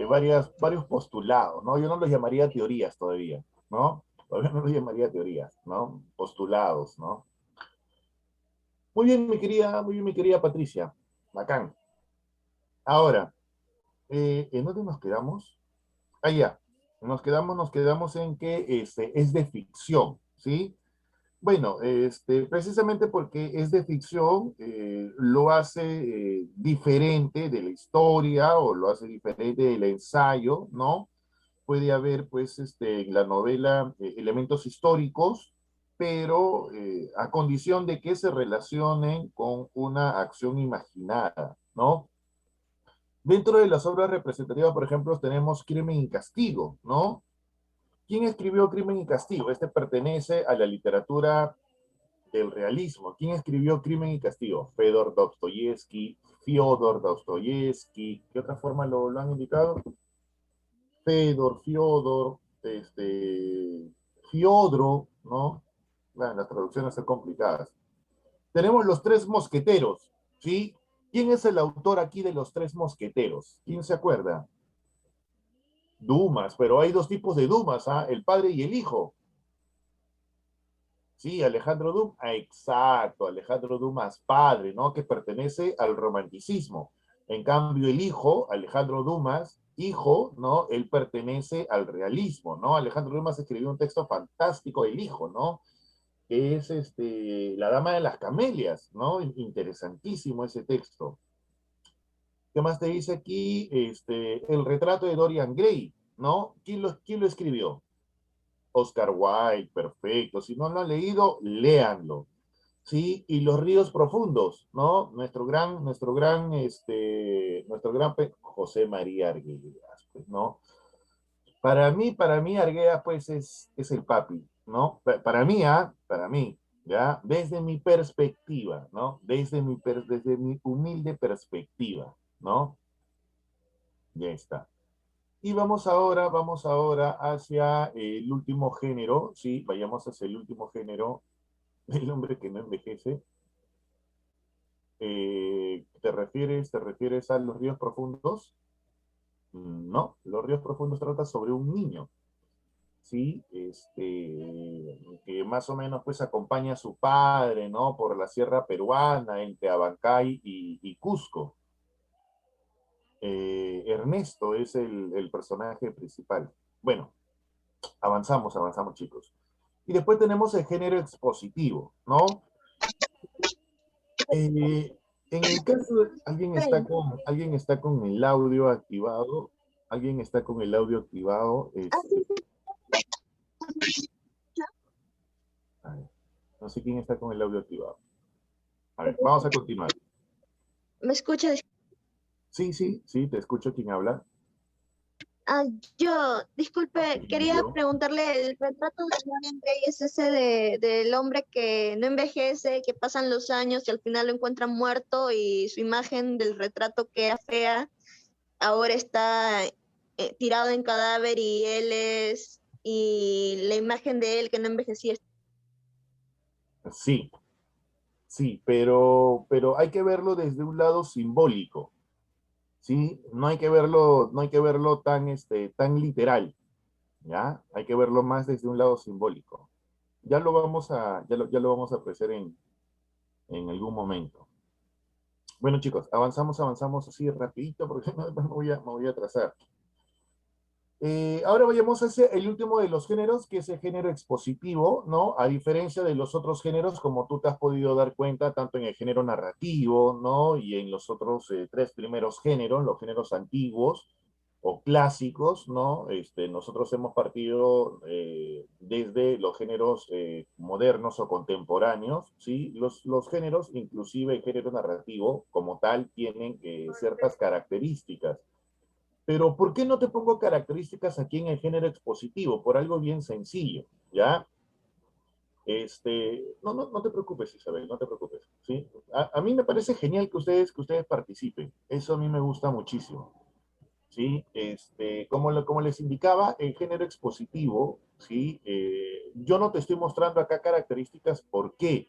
varios postulados, ¿no? Yo no los llamaría teorías todavía, ¿no? Todavía no los llamaría teorías, ¿no? Postulados, ¿no? Muy bien, mi querida Patricia. Bacán. Ahora, ¿en dónde nos quedamos? Ah, ya. Nos quedamos en que es de ficción, ¿sí? Bueno, precisamente porque es de ficción, lo hace diferente de la historia o lo hace diferente del ensayo, ¿no? Puede haber, pues, en la novela elementos históricos, pero a condición de que se relacionen con una acción imaginada, ¿no? Dentro de las obras representativas, por ejemplo, tenemos Crimen y Castigo, ¿no? ¿Quién escribió Crimen y Castigo? Este pertenece a la literatura del realismo. ¿Quién escribió Crimen y Castigo? Fedor Dostoyevsky, Fyodor Dostoyevsky. ¿Qué otra forma lo han indicado? Fyodor, Fiodro, ¿no? Bueno, las traducciones son complicadas. Tenemos Los Tres Mosqueteros, ¿sí? ¿Quién es el autor aquí de Los Tres Mosqueteros? ¿Quién se acuerda? Dumas, pero hay dos tipos de Dumas, ¿ah? El padre y el hijo. Sí, Alejandro Dumas, exacto, Alejandro Dumas padre, ¿no? Que pertenece al romanticismo. En cambio, el hijo, Alejandro Dumas, hijo, ¿no? Él pertenece al realismo, ¿no? Alejandro Dumas escribió un texto fantástico, El hijo, ¿no? Que es La Dama de las Camelias, ¿no? Interesantísimo ese texto. ¿Qué más te dice aquí? El retrato de Dorian Gray, ¿no? ¿Quién lo escribió? Oscar Wilde, perfecto. Si no lo han leído, léanlo. ¿Sí? Y los ríos profundos, ¿no? Nuestro gran José María Arguedas, pues, ¿no? Para mí Arguedas, pues, es el papi, ¿no? Para mí, para mí, ¿ya? Desde mi perspectiva, ¿no? Desde mi humilde perspectiva, ¿no? Ya está. Y vamos ahora hacia el último género, ¿sí? Vayamos hacia el último género, el hombre que no envejece. ¿Te refieres a Los Ríos Profundos? No, Los Ríos Profundos trata sobre un niño, ¿sí? Que más o menos pues acompaña a su padre, ¿no? Por la sierra peruana, entre Abancay y Cusco. Ernesto es el personaje principal. Bueno, avanzamos, chicos. Y después tenemos el género expositivo, ¿no? Eh, en el caso, alguien está con el audio activado. Alguien está con el audio activado. A ver, no sé quién está con el audio activado. A ver, vamos a continuar. ¿Me escucha? Sí, sí, sí, te escucho. ¿Quién habla? Ah, yo, disculpe, quería Yo. preguntarle, el retrato de Dorian Gray es ese del hombre que no envejece, que pasan los años y al final lo encuentran muerto y su imagen del retrato que era fea, ahora está tirado en cadáver y la imagen de él que no envejecía. Sí, sí, pero hay que verlo desde un lado simbólico, ¿sí? No hay que verlo tan literal, ¿ya? Hay que verlo más desde un lado simbólico. Ya lo vamos a apreciar en algún momento. Bueno, chicos, avanzamos así rapidito porque me voy a atrasar. Ahora vayamos hacia el último de los géneros, que es el género expositivo, ¿no? A diferencia de los otros géneros, como tú te has podido dar cuenta, tanto en el género narrativo, ¿no? Y en los otros tres primeros géneros, los géneros antiguos o clásicos, ¿no? Nosotros hemos partido desde los géneros modernos o contemporáneos, ¿sí? Los géneros, inclusive el género narrativo como tal, tienen ciertas características. Pero ¿por qué no te pongo características aquí en el género expositivo? Por algo bien sencillo, ¿ya? No te preocupes, Isabel, no te preocupes, ¿sí? A mí me parece genial que ustedes participen. Eso a mí me gusta muchísimo, ¿sí? Como les indicaba, el género expositivo, ¿sí? Yo no te estoy mostrando acá características, ¿por qué?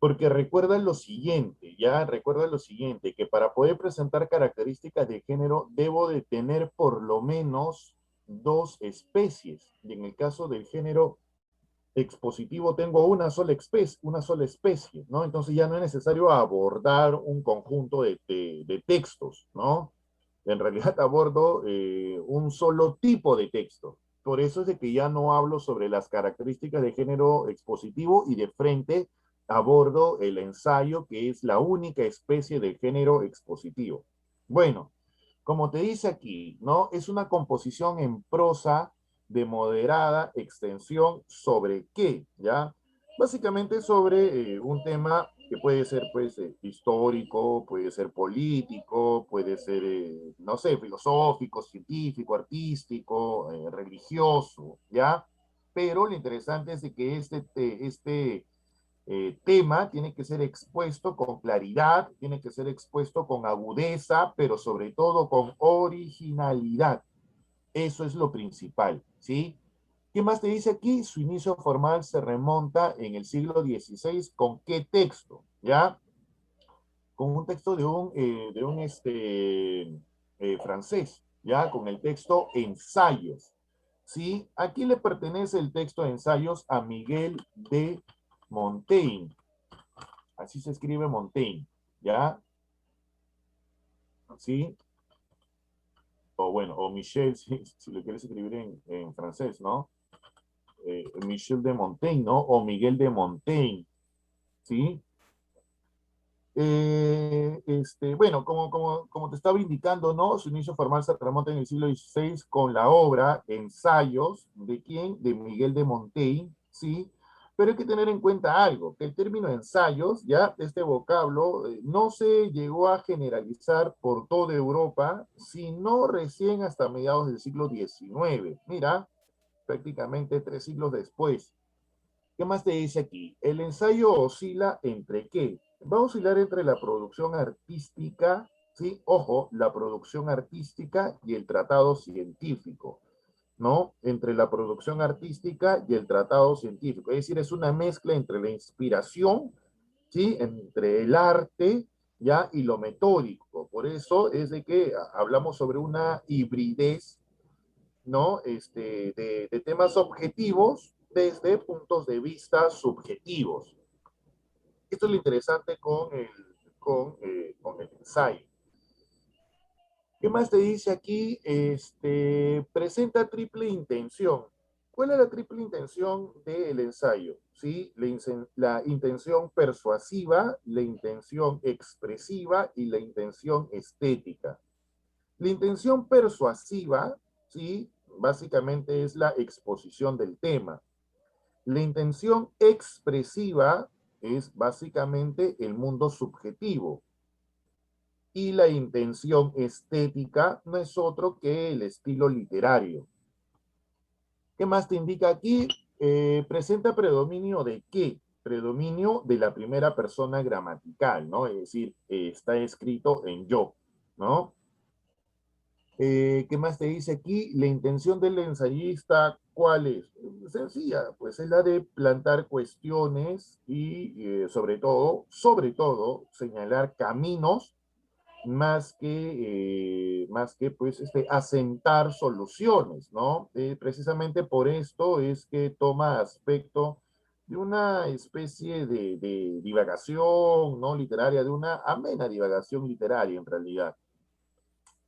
Porque recuerda lo siguiente, ya recuerda lo siguiente, que para poder presentar características de género debo de tener por lo menos dos especies. Y en el caso del género expositivo tengo una sola especie, ¿no? Entonces ya no es necesario abordar un conjunto de textos, ¿no? En realidad abordo un solo tipo de texto. Por eso es de que ya no hablo sobre las características de género expositivo y de frente abordo el ensayo, que es la única especie de género expositivo. Bueno, como te dice aquí, ¿no? Es una composición en prosa de moderada extensión sobre qué, ¿ya? Básicamente sobre un tema que puede ser, pues, histórico, puede ser político, puede ser, no sé, filosófico, científico, artístico, religioso, ¿ya? Pero lo interesante es de que este tema tiene que ser expuesto con claridad, tiene que ser expuesto con agudeza, pero sobre todo con originalidad. Eso es lo principal, ¿sí? ¿Qué más te dice aquí? Su inicio formal se remonta en el siglo XVI. ¿Con qué texto? ¿Ya? Con un texto de un francés, ¿ya? Con el texto Ensayos. ¿Sí? Aquí le pertenece el texto de Ensayos a Miguel de Montaigne. Así se escribe Montaigne, ¿ya? ¿Sí? O bueno, o Michel, si lo quieres escribir en francés, ¿no? Michel de Montaigne, ¿no? O Miguel de Montaigne, ¿sí? Bueno, como te estaba indicando, ¿no? Su inicio formal se remonta en el siglo XVI con la obra Ensayos, ¿de quién? De Miguel de Montaigne, ¿sí? Pero hay que tener en cuenta algo, que el término ensayos, ya, este vocablo, no se llegó a generalizar por toda Europa, sino recién hasta mediados del siglo XIX. Mira, prácticamente 3 siglos después. ¿Qué más te dice aquí? El ensayo oscila entre qué? Va a oscilar entre la producción artística, ¿sí? Ojo, la producción artística y el tratado científico, ¿no? Entre la producción artística y el tratado científico. Es decir, es una mezcla entre la inspiración, ¿sí? Entre el arte, ¿ya? Y lo metódico. Por eso es de que hablamos sobre una hibridez, ¿no? De temas objetivos desde puntos de vista subjetivos. Esto es lo interesante con el ensayo. ¿Qué más te dice aquí? Presenta triple intención. ¿Cuál es la triple intención del ensayo? ¿Sí? La intención persuasiva, la intención expresiva y la intención estética. La intención persuasiva, ¿sí? Básicamente es la exposición del tema. La intención expresiva es básicamente el mundo subjetivo. Y la intención estética no es otro que el estilo literario. ¿Qué más te indica aquí? Presenta predominio de qué? Predominio de la primera persona gramatical, ¿no? Es decir, está escrito en yo, ¿no? ¿Qué más te dice aquí? La intención del ensayista, ¿cuál es? Sencilla, pues es la de plantar cuestiones y sobre todo, señalar caminos más que pues, asentar soluciones, ¿no? Precisamente por esto es que toma aspecto de una especie de divagación, ¿no? Literaria, de una amena divagación literaria en realidad.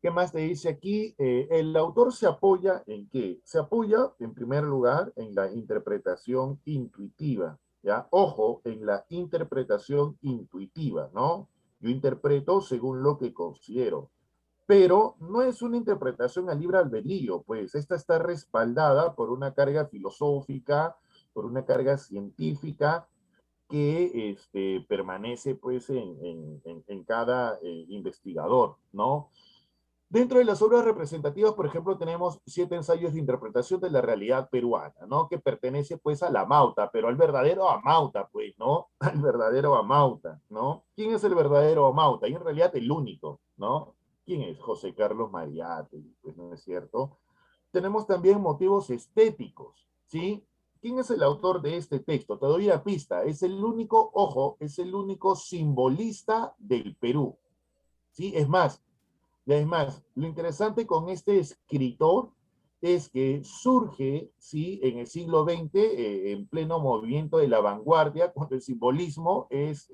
¿Qué más te dice aquí? El autor se apoya en qué? Se apoya, en primer lugar, en la interpretación intuitiva, ¿ya? Ojo, en la interpretación intuitiva, ¿no? Yo interpreto según lo que considero. Pero no es una interpretación a libre albedrío, pues esta está respaldada por una carga filosófica, por una carga científica que permanece pues en cada investigador, ¿no? Dentro de las obras representativas, por ejemplo, tenemos 7 ensayos de interpretación de la realidad peruana, ¿no? Que pertenece, pues, a la Amauta, pero al verdadero Amauta, pues, ¿no? Al verdadero Amauta, ¿no? ¿Quién es el verdadero Amauta? Y en realidad el único, ¿no? ¿Quién es? José Carlos Mariátegui, pues, ¿no es cierto? Tenemos también motivos estéticos, ¿sí? ¿Quién es el autor de este texto? Te doy la pista. Es el único, ojo, es el único simbolista del Perú, ¿sí? Es más, lo interesante con este escritor es que surge, ¿sí? En el siglo XX, en pleno movimiento de la vanguardia, cuando el simbolismo es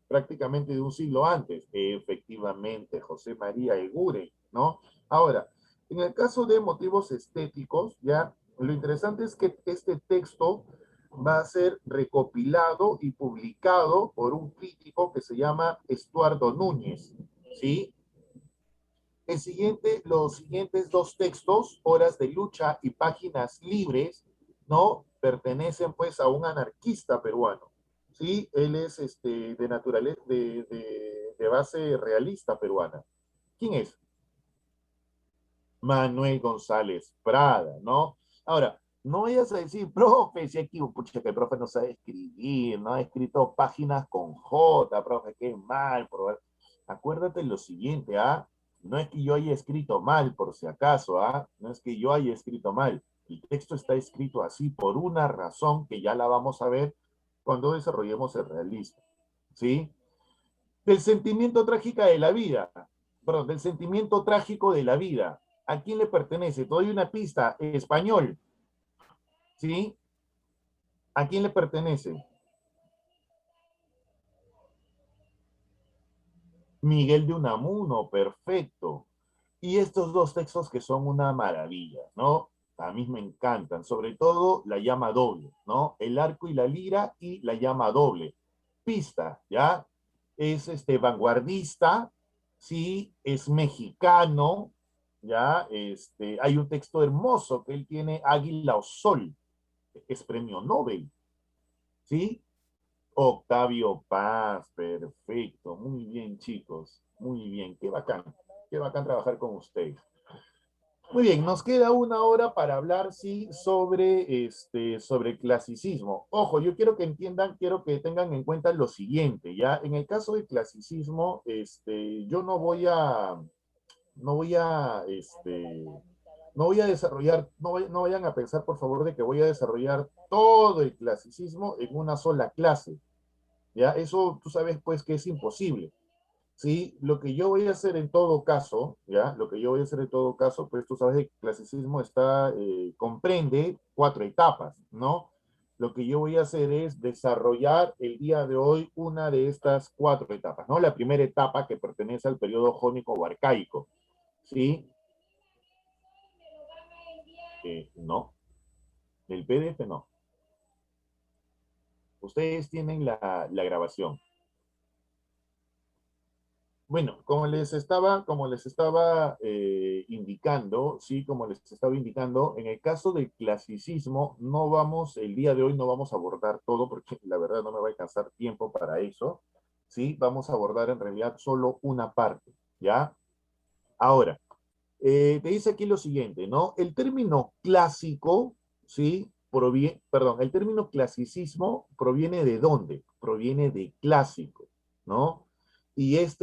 prácticamente de un siglo antes. Efectivamente, José María Eguren, ¿no? Ahora, en el caso de motivos estéticos, ya, lo interesante es que este texto va a ser recopilado y publicado por un crítico que se llama Estuardo Núñez, ¿sí? Los siguientes dos textos, Horas de Lucha y Páginas Libres, ¿no? Pertenecen pues a un anarquista peruano, ¿sí? Él es de naturaleza, de base realista peruana. ¿Quién es? Manuel González Prada, ¿no? Ahora, no vayas a decir, profe, si aquí, pucha, que el profe no sabe escribir, no ha escrito páginas con J, profe, qué mal, profe. Acuérdate lo siguiente, ¿ah? No es que yo haya escrito mal, por si acaso, ¿ah? No es que yo haya escrito mal. El texto está escrito así por una razón que ya la vamos a ver cuando desarrollemos el realismo, ¿sí? Del sentimiento trágico de la vida, perdón, del sentimiento trágico de la vida. ¿A quién le pertenece? Te doy una pista, español, ¿sí? ¿A quién le pertenece? Miguel de Unamuno, perfecto. Y estos dos textos que son una maravilla, ¿no? A mí me encantan, sobre todo la llama doble, ¿no? El arco y la lira y la llama doble. Pista, ¿ya? Es vanguardista, sí, es mexicano, ¿ya? Hay un texto hermoso que él tiene, Águila o Sol, es premio Nobel, ¿sí? Octavio Paz, perfecto, muy bien chicos, muy bien, qué bacán trabajar con ustedes. Muy bien, nos queda una hora para hablar, sí, sobre clasicismo. Ojo, yo quiero que entiendan, quiero que tengan en cuenta lo siguiente, ¿ya? En el caso del clasicismo, yo no voy a desarrollar, no vayan a pensar, por favor, de que voy a desarrollar todo el clasicismo en una sola clase, ¿ya? Eso tú sabes, pues, que es imposible. Sí, lo que yo voy a hacer en todo caso, ¿ya? Lo que yo voy a hacer en todo caso, pues tú sabes que el clasicismo comprende 4 etapas, ¿no? Lo que yo voy a hacer es desarrollar el día de hoy una de estas 4 etapas, ¿no? La primera etapa que pertenece al periodo jónico o arcaico, ¿sí? No, el PDF no. Ustedes tienen la grabación. Bueno, como les estaba indicando, sí, como les estaba indicando, en el caso del clasicismo, el día de hoy no vamos a abordar todo porque la verdad no me va a alcanzar tiempo para eso, sí, vamos a abordar en realidad solo una parte, ¿ya? Ahora, te dice aquí lo siguiente, ¿no? El término clásico, ¿sí? Perdón, el término clasicismo proviene ¿de dónde? Proviene de clásico, ¿no? Y el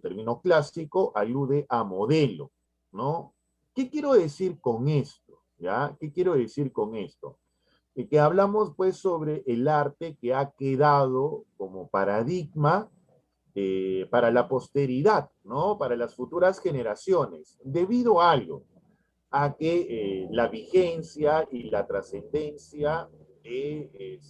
término clásico alude a modelo, ¿no? ¿Qué quiero decir con esto? ¿Ya? ¿Qué quiero decir con esto? Que hablamos pues sobre el arte que ha quedado como paradigma para la posteridad, ¿no? Para las futuras generaciones, debido a algo, a que la vigencia y la trascendencia de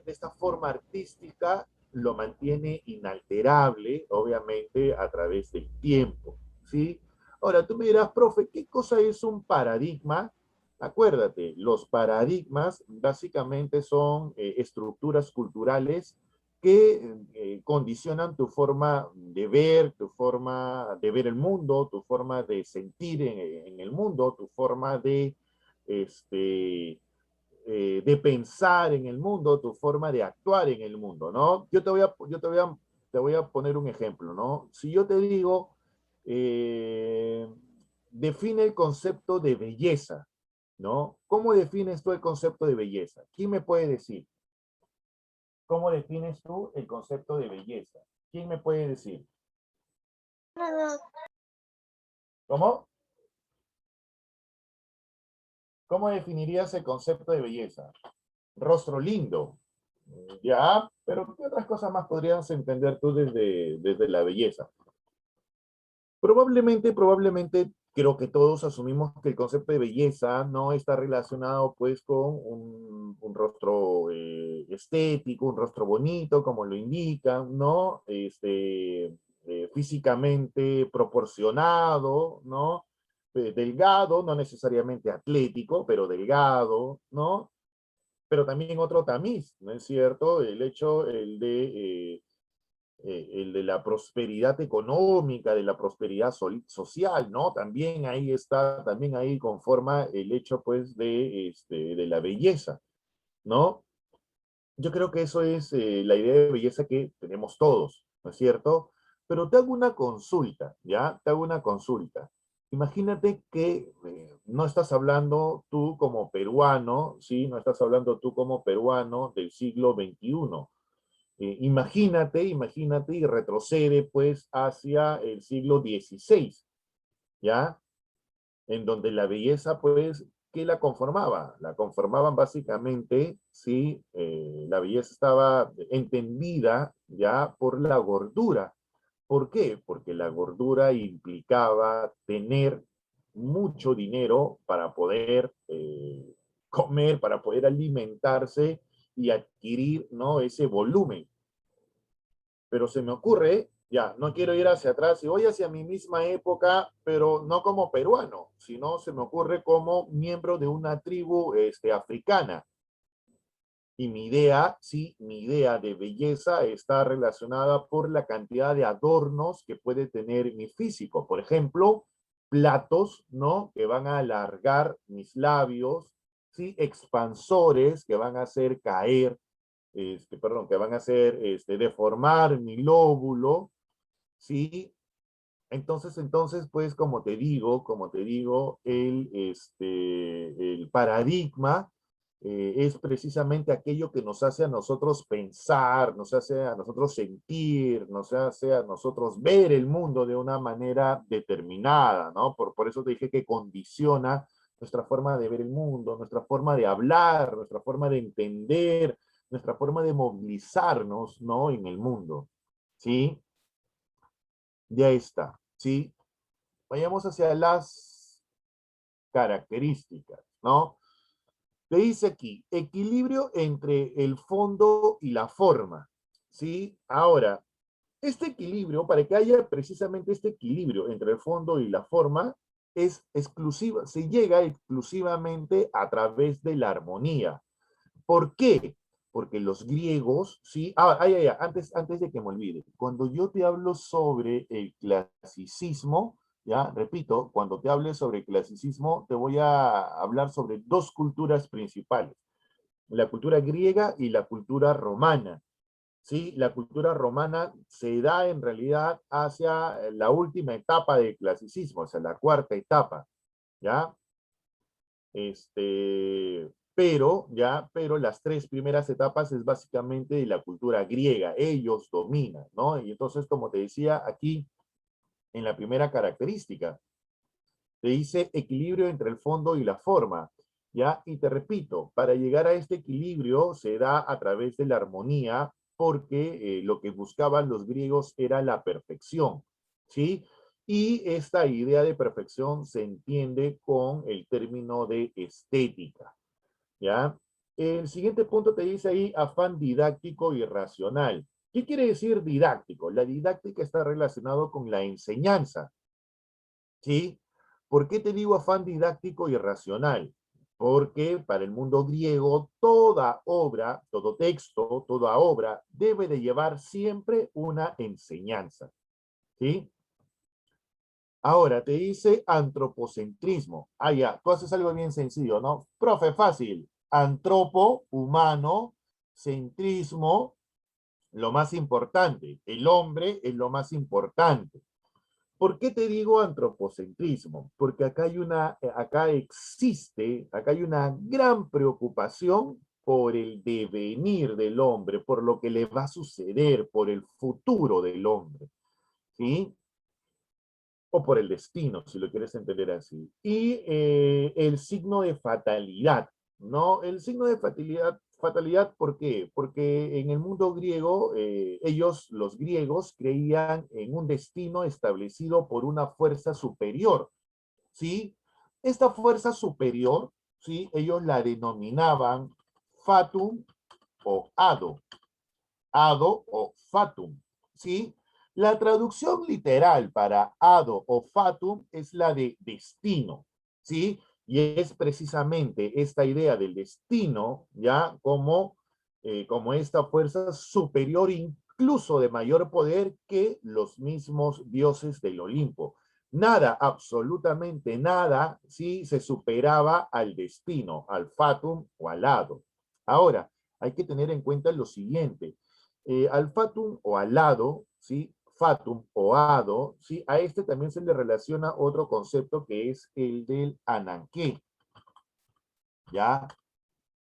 esta forma artística lo mantiene inalterable, obviamente, a través del tiempo, ¿sí? Ahora, tú me dirás, profe, ¿qué cosa es un paradigma? Acuérdate, los paradigmas básicamente son estructuras culturales que condicionan tu forma de ver, tu forma de ver el mundo, tu forma de sentir en el mundo, tu forma de pensar en el mundo, tu forma de actuar en el mundo, ¿no? Yo te voy a te voy a poner un ejemplo, ¿no? Si yo te digo, define el concepto de belleza, ¿no? ¿Cómo defines tú el concepto de belleza? ¿Quién me puede decir? ¿Cómo defines tú el concepto de belleza? ¿Quién me puede decir? ¿Cómo? ¿Cómo definirías el concepto de belleza? Rostro lindo. Ya, pero ¿qué otras cosas más podrías entender tú desde la belleza? Probablemente, creo que todos asumimos que el concepto de belleza no está relacionado pues con un rostro estético, un rostro bonito, como lo indican, ¿no? Físicamente proporcionado, ¿no? Delgado, no necesariamente atlético, pero delgado, ¿no? Pero también otro tamiz, ¿no es cierto? El de la prosperidad económica, de la prosperidad social, ¿no? También ahí está, también ahí conforma el hecho, pues, de la belleza, ¿no? Yo creo que eso es la idea de belleza que tenemos todos, ¿no es cierto? Pero te hago una consulta, ¿ya? Te hago una consulta. Imagínate que no estás hablando tú como peruano, ¿sí? No estás hablando tú como peruano del siglo XXI. Imagínate y retrocede pues hacia el siglo XVI, ¿ya? En donde la belleza pues, ¿qué la conformaba? La conformaban básicamente, ¿sí? La belleza estaba entendida ya por la gordura. ¿Por qué? Porque la gordura implicaba tener mucho dinero para poder comer, para poder alimentarse y adquirir, ¿no? Ese volumen. Pero se me ocurre, ya, no quiero ir hacia atrás y voy hacia mi misma época, pero no como peruano, sino se me ocurre como miembro de una tribu africana. Y mi idea, sí, mi idea de belleza está relacionada por la cantidad de adornos que puede tener mi físico. Por ejemplo, platos, ¿no? Que van a alargar mis labios, ¿sí? Expansores que van a hacer caer perdón, que van a hacer deformar mi lóbulo, ¿sí? Entonces, pues, como te digo, el paradigma es precisamente aquello que nos hace a nosotros pensar, nos hace a nosotros sentir, nos hace a nosotros ver el mundo de una manera determinada, ¿no? Por eso te dije que condiciona nuestra forma de ver el mundo, nuestra forma de hablar, nuestra forma de entender, nuestra forma de movilizarnos, ¿no? En el mundo, ¿sí? Ya está, ¿sí? Vayamos hacia las características, ¿no? Te dice aquí, equilibrio entre el fondo y la forma, ¿sí? Ahora, este equilibrio, para que haya precisamente este equilibrio entre el fondo y la forma, es exclusiva, se llega exclusivamente a través de la armonía. ¿Por qué? Porque los griegos, ¿sí? Antes de que me olvide, cuando yo te hablo sobre el clasicismo, ya, repito, cuando te hable sobre el clasicismo, te voy a hablar sobre dos culturas principales, la cultura griega y la cultura romana. ¿Sí? La cultura romana se da en realidad hacia la última etapa del clasicismo, o sea, la cuarta etapa, ¿ya? Pero las tres primeras etapas es básicamente de la cultura griega, ellos dominan, ¿no? Y entonces, como te decía aquí, en la primera característica, te dice equilibrio entre el fondo y la forma, ¿ya? Y te repito, para llegar a este equilibrio se da a través de la armonía, porque lo que buscaban los griegos era la perfección, ¿sí? Y esta idea de perfección se entiende con el término de estética, ¿ya? El siguiente punto te dice ahí afán didáctico y racional. ¿Qué quiere decir didáctico? La didáctica está relacionado con la enseñanza, ¿sí? ¿Por qué te digo afán didáctico y racional? Porque para el mundo griego toda obra, todo texto, toda obra debe de llevar siempre una enseñanza, ¿sí? Ahora, te dice antropocentrismo. Ah, ya, tú haces algo bien sencillo, ¿no? Profe, fácil. Antropo, humano, centrismo, lo más importante. El hombre es lo más importante. ¿Por qué te digo antropocentrismo? Porque acá hay acá hay una gran preocupación por el devenir del hombre, por lo que le va a suceder, por el futuro del hombre, ¿sí? O por el destino, si lo quieres entender así. Y el signo de fatalidad, ¿no? El signo de fatalidad, ¿por qué? Porque en el mundo griego, los griegos, creían en un destino establecido por una fuerza superior, ¿sí? Esta fuerza superior, ¿sí? Ellos la denominaban fatum o ado o fatum, ¿sí? La traducción literal para ado o fatum es la de destino, ¿sí? Y es precisamente esta idea del destino, ¿ya? Como esta fuerza superior, incluso de mayor poder que los mismos dioses del Olimpo. Nada, absolutamente nada, ¿sí? Se superaba al destino, al fatum o al hado. Ahora, hay que tener en cuenta lo siguiente. Al fatum o al hado, ¿sí? Fatum o hado, ¿sí? A este también se le relaciona otro concepto que es el del ananqué. ¿Ya?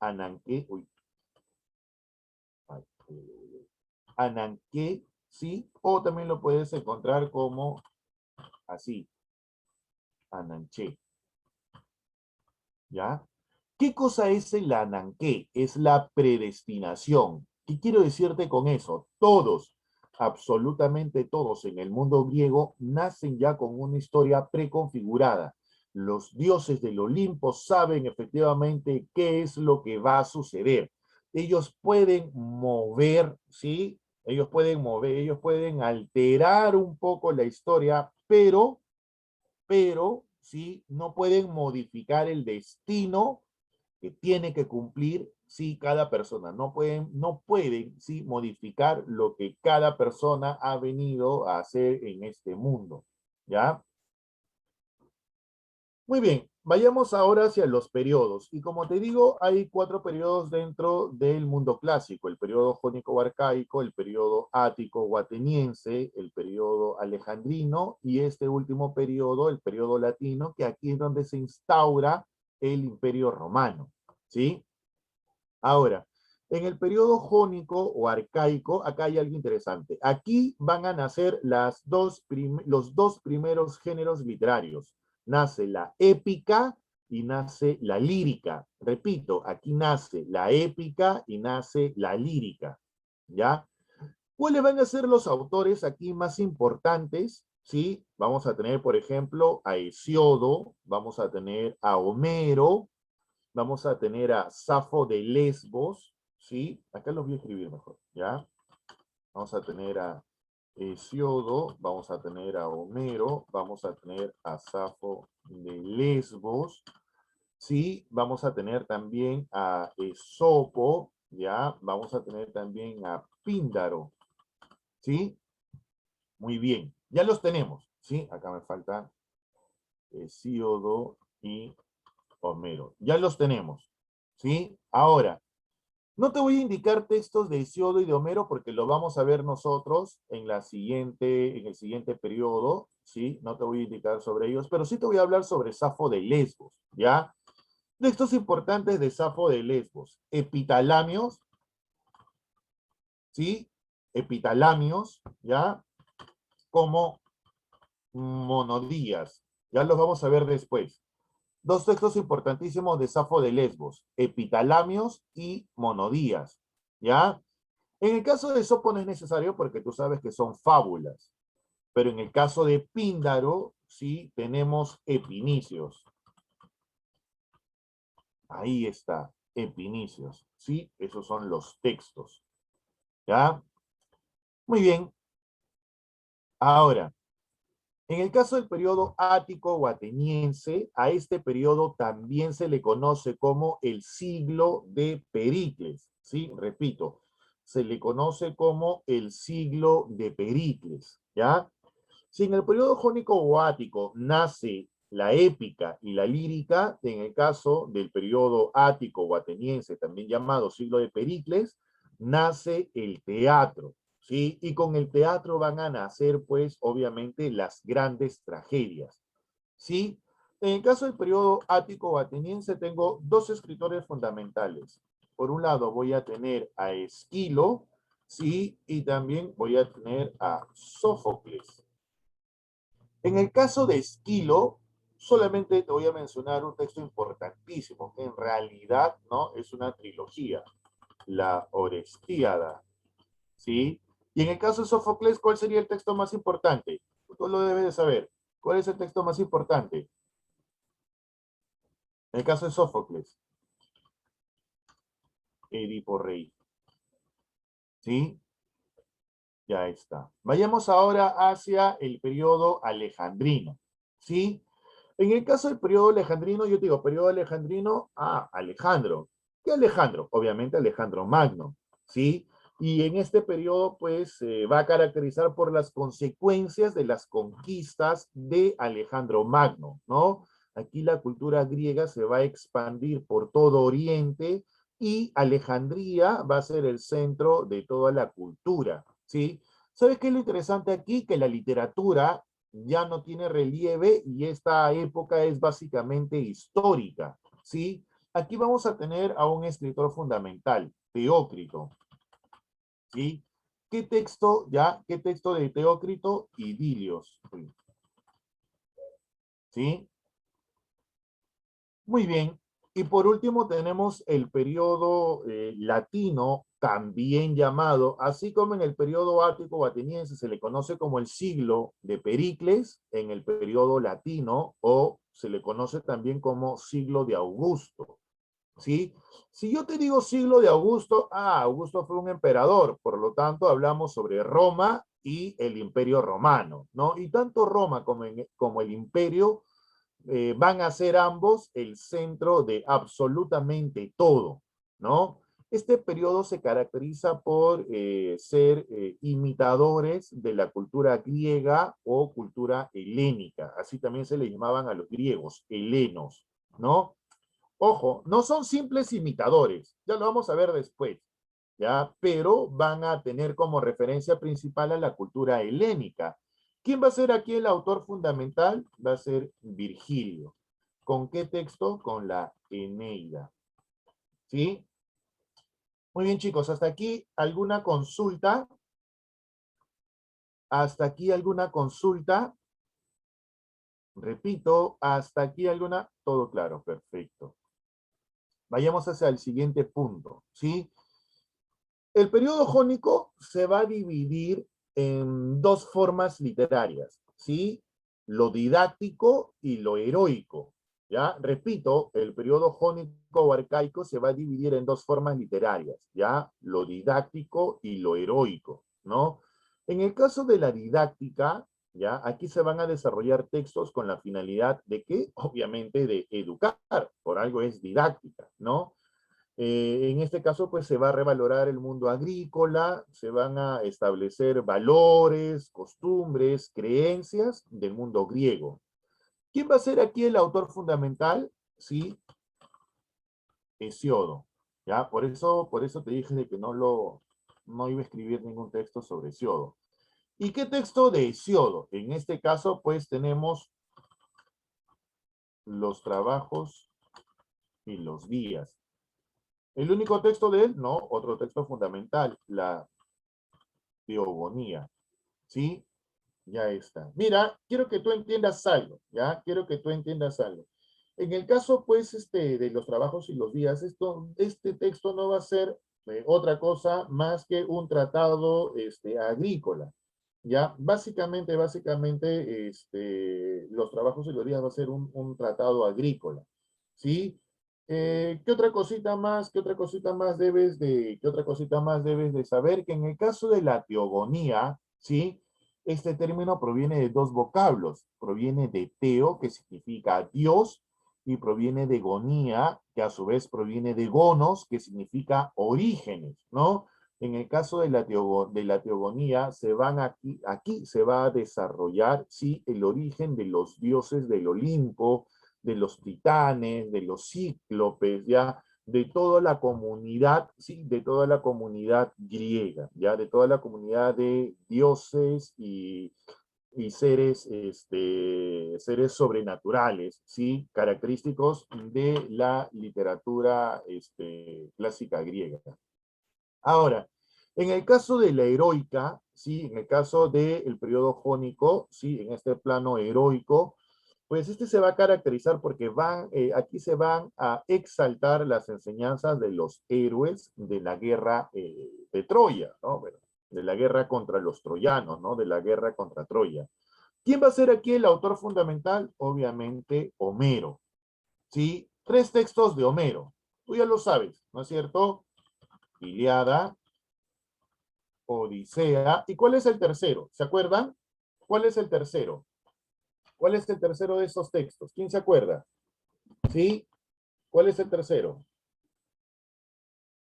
Ananqué, uy. Ananqué, ¿sí? O también lo puedes encontrar como así, ananché. ¿Ya? ¿Qué cosa es el ananqué? Es la predestinación. ¿Qué quiero decirte con eso? Todos, absolutamente todos en el mundo griego nacen ya con una historia preconfigurada. Los dioses del Olimpo saben efectivamente qué es lo que va a suceder. Ellos pueden mover, ¿sí? Ellos pueden alterar un poco la historia, pero, ¿sí? No pueden modificar el destino que tiene que cumplir, sí, cada persona. No pueden, sí, modificar lo que cada persona ha venido a hacer en este mundo, ¿ya? Muy bien, vayamos ahora hacia los periodos. Y como te digo, hay 4 periodos dentro del mundo clásico: el periodo jónico-arcaico, el periodo ático-o-ateniense, el periodo alejandrino y este último periodo, el periodo latino, que aquí es donde se instaura el Imperio Romano, ¿sí? Ahora, en el periodo jónico o arcaico, acá hay algo interesante. Aquí van a nacer los dos primeros géneros literarios. Nace la épica y nace la lírica. Repito, aquí nace la épica y nace la lírica. ¿Ya? ¿Cuáles van a ser los autores aquí más importantes? ¿Sí? Vamos a tener, por ejemplo, a Hesíodo, vamos a tener a Homero, vamos a tener a Safo de Lesbos, ¿sí? Acá los voy a escribir mejor, ¿ya? Vamos a tener a Hesíodo, vamos a tener a Homero, vamos a tener a Safo de Lesbos, ¿sí? Vamos a tener también a Esopo, ¿ya? Vamos a tener también a Píndaro, ¿sí? Muy bien, ya los tenemos, ¿sí? Acá me falta Hesíodo y Homero. Ya los tenemos, ¿sí? Ahora, no te voy a indicar textos de Hesíodo y de Homero porque lo vamos a ver nosotros en el siguiente periodo, ¿sí? No te voy a indicar sobre ellos, pero sí te voy a hablar sobre Safo de Lesbos, ¿ya? Textos importantes de Safo de Lesbos: Epitalamios, ¿sí? Epitalamios, ¿ya? Como Monodías. Ya los vamos a ver después. 2 textos importantísimos de Safo de Lesbos: Epitalamios y Monodías, ¿ya? En el caso de Esopo no es necesario porque tú sabes que son fábulas, pero en el caso de Píndaro, sí, tenemos Epinicios. Ahí está, Epinicios, ¿sí? Esos son los textos, ¿ya? Muy bien. Ahora, en el caso del periodo ático o ateniense, a este periodo también se le conoce como el siglo de Pericles, ¿sí? Repito, se le conoce como el siglo de Pericles, ¿ya? Si en el periodo jónico o ático nace la épica y la lírica, en el caso del periodo ático o ateniense, también llamado siglo de Pericles, nace el teatro, ¿sí? Y con el teatro van a nacer, pues, obviamente, las grandes tragedias, ¿sí? En el caso del periodo ático-ateniense tengo dos escritores fundamentales. Por un lado voy a tener a Esquilo, ¿sí? Y también voy a tener a Sófocles. En el caso de Esquilo, solamente te voy a mencionar un texto importantísimo, que en realidad, ¿no?, es una trilogía, la Orestíada, ¿sí? Y en el caso de Sófocles, ¿cuál sería el texto más importante? Tú lo debes de saber. ¿Cuál es el texto más importante? En el caso de Sófocles, Edipo Rey, ¿sí? Ya está. Vayamos ahora hacia el periodo alejandrino, ¿sí? En el caso del periodo alejandrino, yo te digo, periodo alejandrino, Alejandro. ¿Qué Alejandro? Obviamente Alejandro Magno, ¿sí? Y en este periodo, pues, se va a caracterizar por las consecuencias de las conquistas de Alejandro Magno, ¿no? Aquí la cultura griega se va a expandir por todo Oriente y Alejandría va a ser el centro de toda la cultura, ¿sí? ¿Sabes qué es lo interesante aquí? Que la literatura ya no tiene relieve y esta época es básicamente histórica, ¿sí? Aquí vamos a tener a un escritor fundamental, Teócrito, ¿sí? ¿Qué texto, ya? ¿Qué texto de Teócrito? Idilios, ¿sí? Muy bien. Y por último tenemos el periodo latino, también llamado, así como en el periodo ático o ateniense se le conoce como el siglo de Pericles, en el periodo latino, o se le conoce también como siglo de Augusto, ¿sí? Si yo te digo siglo de Augusto, Augusto fue un emperador, por lo tanto hablamos sobre Roma y el Imperio Romano, ¿no? Y tanto Roma como el Imperio van a ser ambos el centro de absolutamente todo, ¿no? Este periodo se caracteriza por ser imitadores de la cultura griega o cultura helénica, así también se le llamaban a los griegos, helenos, ¿no? Ojo, no son simples imitadores, ya lo vamos a ver después, ¿ya? Pero van a tener como referencia principal a la cultura helénica. ¿Quién va a ser aquí el autor fundamental? Va a ser Virgilio. ¿Con qué texto? Con la Eneida. ¿Sí? Muy bien, chicos, hasta aquí alguna consulta. Hasta aquí alguna consulta. Repito, hasta aquí alguna. Todo claro, perfecto. Vayamos hacia el siguiente punto, ¿sí? El periodo jónico se va a dividir en dos formas literarias, ¿sí? Lo didáctico y lo heroico, ¿ya? Repito, el periodo jónico o arcaico se va a dividir en dos formas literarias, ¿ya? Lo didáctico y lo heroico, ¿no? En el caso de la didáctica, ¿ya? Aquí se van a desarrollar textos con la finalidad de que, obviamente, de educar, por algo es didáctica, ¿no? En este caso, pues se va a revalorar el mundo agrícola, se van a establecer valores, costumbres, creencias del mundo griego. ¿Quién va a ser aquí el autor fundamental? Sí, Hesiodo. ¿Ya? Por eso te dije de que no iba a escribir ningún texto sobre Hesiodo. ¿Y qué texto de Hesiodo? En este caso, pues tenemos los trabajos y los días. ¿El único texto de él? No, otro texto fundamental, la Teogonía. ¿Sí? Ya está. Mira, quiero que tú entiendas algo, ¿ya? Quiero que tú entiendas algo. En el caso, pues, de los trabajos y los días, este texto no va a ser otra cosa más que un tratado agrícola, ¿ya? Básicamente, los trabajos y los días va a ser un tratado agrícola, ¿sí? ¿Qué otra cosita más? ¿Qué otra cosita más debes de saber? Que en el caso de la teogonía, ¿sí? Este término proviene de dos vocablos. Proviene de teo, que significa Dios, y proviene de gonía, que a su vez proviene de gonos, que significa orígenes, ¿no? En el caso de la teogonía, aquí se va a desarrollar, sí, el origen de los dioses del Olimpo, de los titanes, de los cíclopes, ¿ya? de toda la comunidad, sí, de toda la comunidad griega, ya, de toda la comunidad de dioses y seres, seres sobrenaturales, ¿sí? Característicos de la literatura clásica griega. Ahora, en el caso de la heroica, ¿sí? En el caso del periodo jónico, ¿sí? En este plano heroico, pues se va a caracterizar porque aquí se van a exaltar las enseñanzas de los héroes de la guerra de Troya, ¿no? Bueno, de la guerra contra los troyanos, ¿no? De la guerra contra Troya. ¿Quién va a ser aquí el autor fundamental? Obviamente Homero, ¿sí? 3 textos de Homero. Tú ya lo sabes, ¿no es cierto? Ilíada, Odisea. ¿Y cuál es el tercero? ¿Se acuerdan? ¿Cuál es el tercero? ¿Cuál es el tercero de esos textos? ¿Quién se acuerda? ¿Sí? ¿Cuál es el tercero?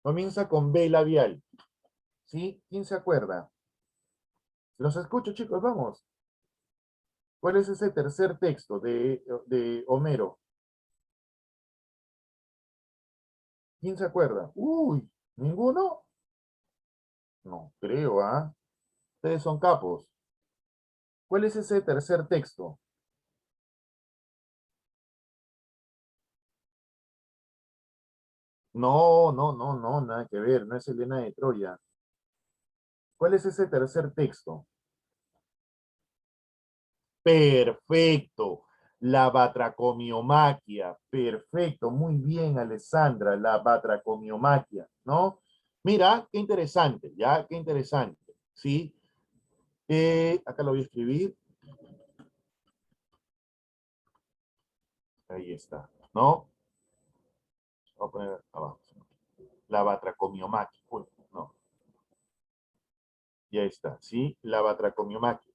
Comienza con B labial. ¿Sí? ¿Quién se acuerda? Los escucho, chicos, vamos. ¿Cuál es ese tercer texto de Homero? ¿Quién se acuerda? Uy, ¿ninguno? No creo, ¿ah? Ustedes son capos. ¿Cuál es ese tercer texto? No, no, no, no, nada que ver, no es Helena de Troya. ¿Cuál es ese tercer texto? Perfecto. La batracomiomaquia. Perfecto. Muy bien, Alessandra. La batracomiomaquia, ¿no? Mira, qué interesante, ¿ya? Qué interesante, ¿sí? Acá lo voy a escribir. Ahí está, ¿no? Voy a poner abajo. La batracomiomaquia. Uy, no. Ya está, ¿sí? La batracomiomaquia.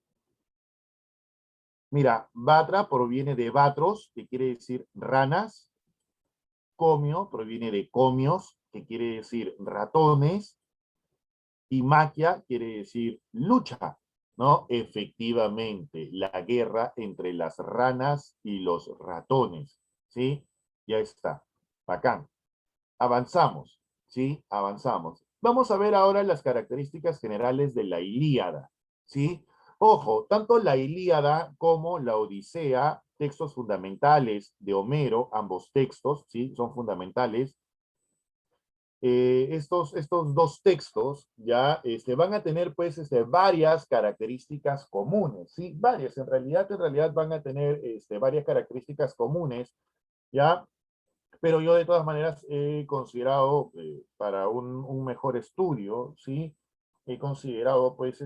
Mira, batra proviene de batros, que quiere decir ranas. Comio proviene de comios, que quiere decir ratones. Y maquia quiere decir lucha, ¿no? Efectivamente, la guerra entre las ranas y los ratones, ¿sí? Ya está. Bacán. Avanzamos, ¿sí? Avanzamos. Vamos a ver ahora las características generales de la Ilíada, ¿sí? Ojo, tanto la Ilíada como la Odisea, textos fundamentales de Homero, ambos textos, ¿sí? Son fundamentales. Estos 2 textos ya van a tener pues varias características comunes, ¿sí? Varias, en realidad van a tener varias características comunes, ¿ya? Pero yo de todas maneras he considerado, para un mejor estudio, ¿sí? He considerado, pues,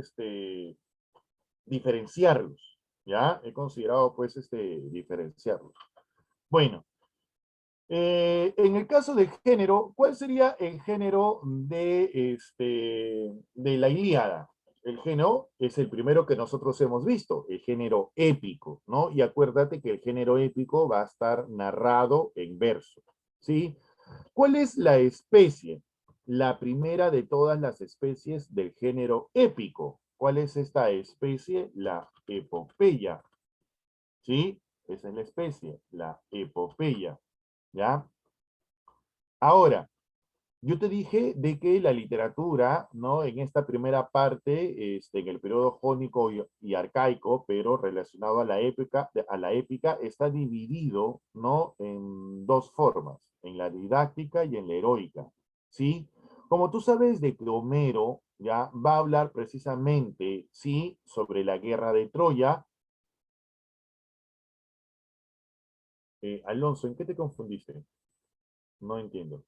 diferenciarlos, ¿ya? He considerado, pues, diferenciarlos. Bueno, en el caso del género, ¿cuál sería el género de la Ilíada? El género es el primero que nosotros hemos visto, el género épico, ¿no? Y acuérdate que el género épico va a estar narrado en verso, ¿sí? ¿Cuál es la especie? La primera de todas las especies del género épico. ¿Cuál es esta especie? La epopeya, ¿sí? Esa es la especie, la epopeya, ¿ya? Ahora, yo te dije de que la literatura, ¿no? En esta primera parte, en el periodo jónico y arcaico, pero relacionado a la épica, está dividido, ¿no? En 2 formas, en la didáctica y en la heroica, ¿sí? Como tú sabes de que Homero, ya, va a hablar precisamente, ¿sí? Sobre la guerra de Troya. Alonso, ¿en qué te confundiste? No entiendo.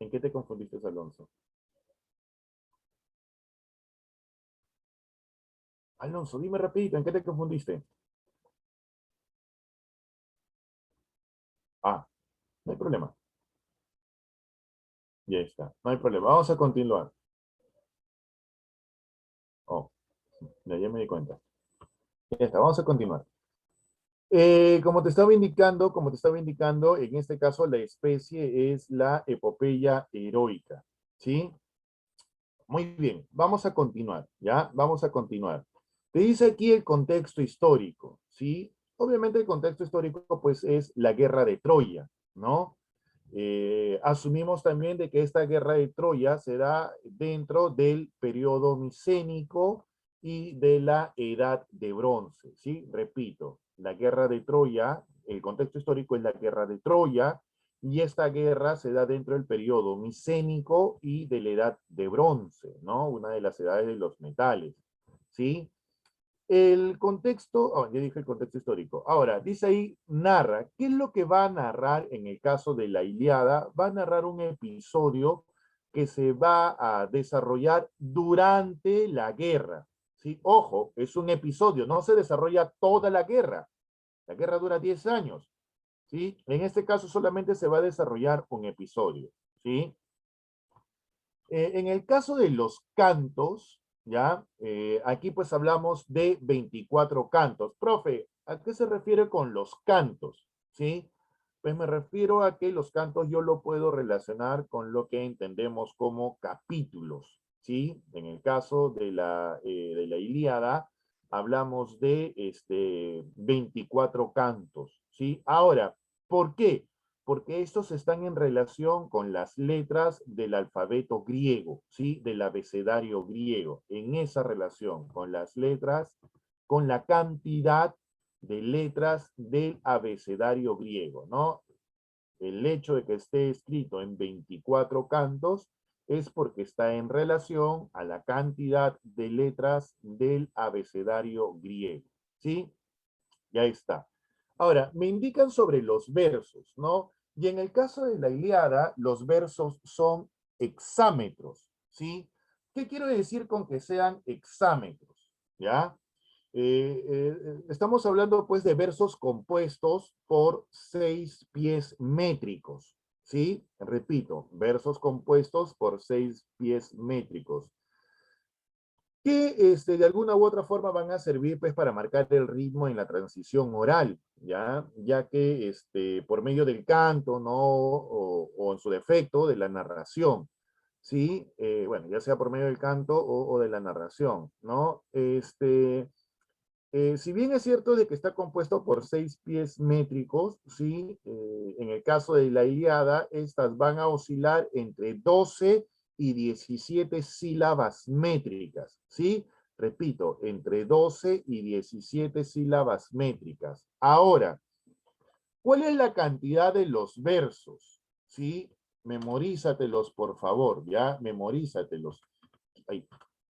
¿En qué te confundiste, Alonso? Alonso, dime rapidito, ¿en qué te confundiste? Ah, no hay problema. Ya está, no hay problema. Vamos a continuar. Oh, ya me di cuenta. Ya está, vamos a continuar. Como te estaba indicando, en este caso la especie es la epopeya heroica, ¿sí? Muy bien, vamos a continuar, ¿ya? Vamos a continuar. Te dice aquí el contexto histórico, ¿sí? Obviamente el contexto histórico, pues, es la guerra de Troya, ¿no? Asumimos también de que esta guerra de Troya se da dentro del periodo micénico y de la Edad de Bronce, ¿sí? Repito, la guerra de Troya, el contexto histórico es la guerra de Troya, y esta guerra se da dentro del periodo micénico y de la Edad de Bronce, ¿no? Una de las edades de los metales, ¿sí? El contexto, ya dije el contexto histórico. Ahora, dice ahí, narra. ¿Qué es lo que va a narrar en el caso de la Ilíada? Va a narrar un episodio que se va a desarrollar durante la guerra. ¿Sí? Ojo, es un episodio, no se desarrolla toda la guerra. La guerra dura 10 años. ¿Sí? En este caso solamente se va a desarrollar un episodio. ¿Sí? En el caso de los cantos, ¿ya? Aquí pues hablamos de 24 cantos. Profe, ¿a qué se refiere con los cantos? ¿Sí? Pues me refiero a que los cantos yo lo puedo relacionar con lo que entendemos como capítulos, ¿sí? En el caso de la Ilíada, hablamos de 24 cantos, ¿sí? Ahora, ¿por qué? Porque estos están en relación con las letras del alfabeto griego, ¿sí? Del abecedario griego. En esa relación con las letras, con la cantidad de letras del abecedario griego, ¿no? El hecho de que esté escrito en 24 cantos es porque está en relación a la cantidad de letras del abecedario griego, ¿sí? Ya está. Ahora, me indican sobre los versos, ¿no? Y en el caso de la Ilíada, los versos son hexámetros, ¿sí? ¿Qué quiero decir con que sean hexámetros? ¿Ya? Estamos hablando, pues, de versos compuestos por 6 pies métricos, ¿sí? Repito, versos compuestos por 6 pies métricos que de alguna u otra forma van a servir pues para marcar el ritmo en la transición oral, ya que por medio del canto, ¿no? O en su defecto de la narración, ¿sí? Bueno, ya sea por medio del canto o de la narración, ¿no? Si bien es cierto de que está compuesto por 6 pies métricos, ¿sí? En el caso de la Ilíada, estas van a oscilar entre 12 y 17 sílabas métricas, ¿sí? Repito, entre 12 y 17 sílabas métricas. Ahora, ¿cuál es la cantidad de los versos? ¿Sí? Memorízatelos, por favor, ¿ya? Memorízatelos. Ahí.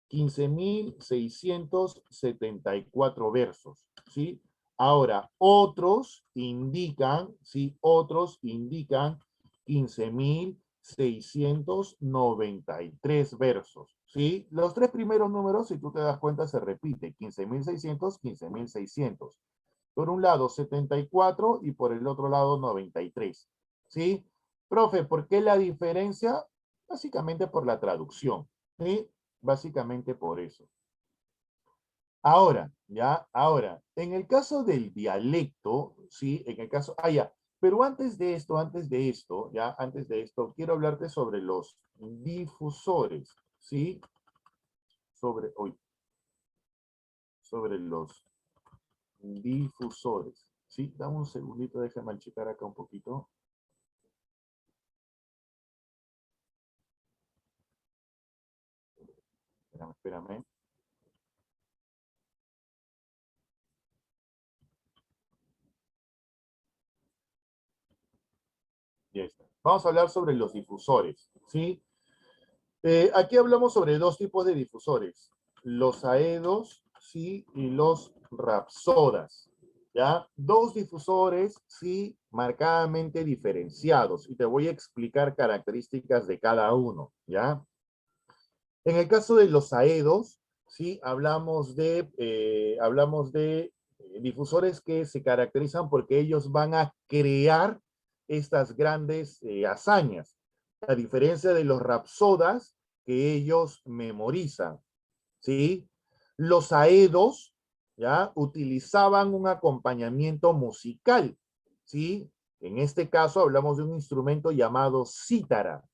15.674 versos, ¿sí? Ahora, otros indican, ¿sí? Otros indican 15.693 versos, ¿sí? Los tres primeros números, si tú te das cuenta, se repite, 15.600, 15.600. Por un lado 74 y por el otro lado 93, ¿sí? Profe, ¿por qué la diferencia? Básicamente por la traducción, ¿sí? Básicamente por eso. Ahora, ahora, en el caso del dialecto, ¿sí? En el caso, ya, pero antes de esto, antes de esto, quiero hablarte sobre los difusores, ¿sí? Sobre los difusores, ¿sí? Dame un segundito, déjame checar acá un poquito. Espérame. Ya está. Vamos a hablar sobre los difusores, ¿sí? Aquí hablamos sobre dos tipos de difusores, los aedos, ¿sí? Y los rapsodas, ¿ya? Dos difusores, sí, marcadamente diferenciados, y te voy a explicar características de cada uno, ¿ya? En el caso de los aedos, ¿sí? Hablamos de difusores que se caracterizan porque ellos van a crear estas grandes hazañas, a diferencia de los rapsodas que ellos memorizan, ¿sí? Los aedos, ¿ya? Utilizaban un acompañamiento musical, ¿sí? En este caso hablamos de un instrumento llamado cítara.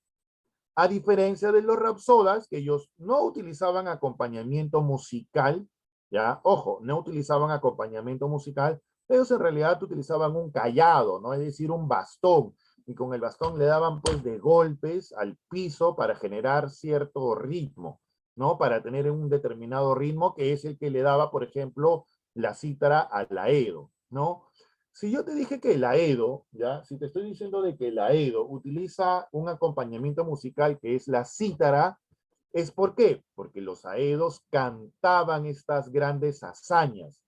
A diferencia de los rapsodas, que ellos no utilizaban acompañamiento musical, ya, ojo, no utilizaban acompañamiento musical, ellos en realidad utilizaban un cayado, ¿no? Es decir, un bastón, y con el bastón le daban pues de golpes al piso para generar cierto ritmo, ¿no? Para tener un determinado ritmo que es el que le daba, por ejemplo, la cítara al aedo, ¿no? Si yo te dije que el aedo, ¿ya? Si te estoy diciendo de que el aedo utiliza un acompañamiento musical que es la cítara, ¿es por qué? Porque los aedos cantaban estas grandes hazañas.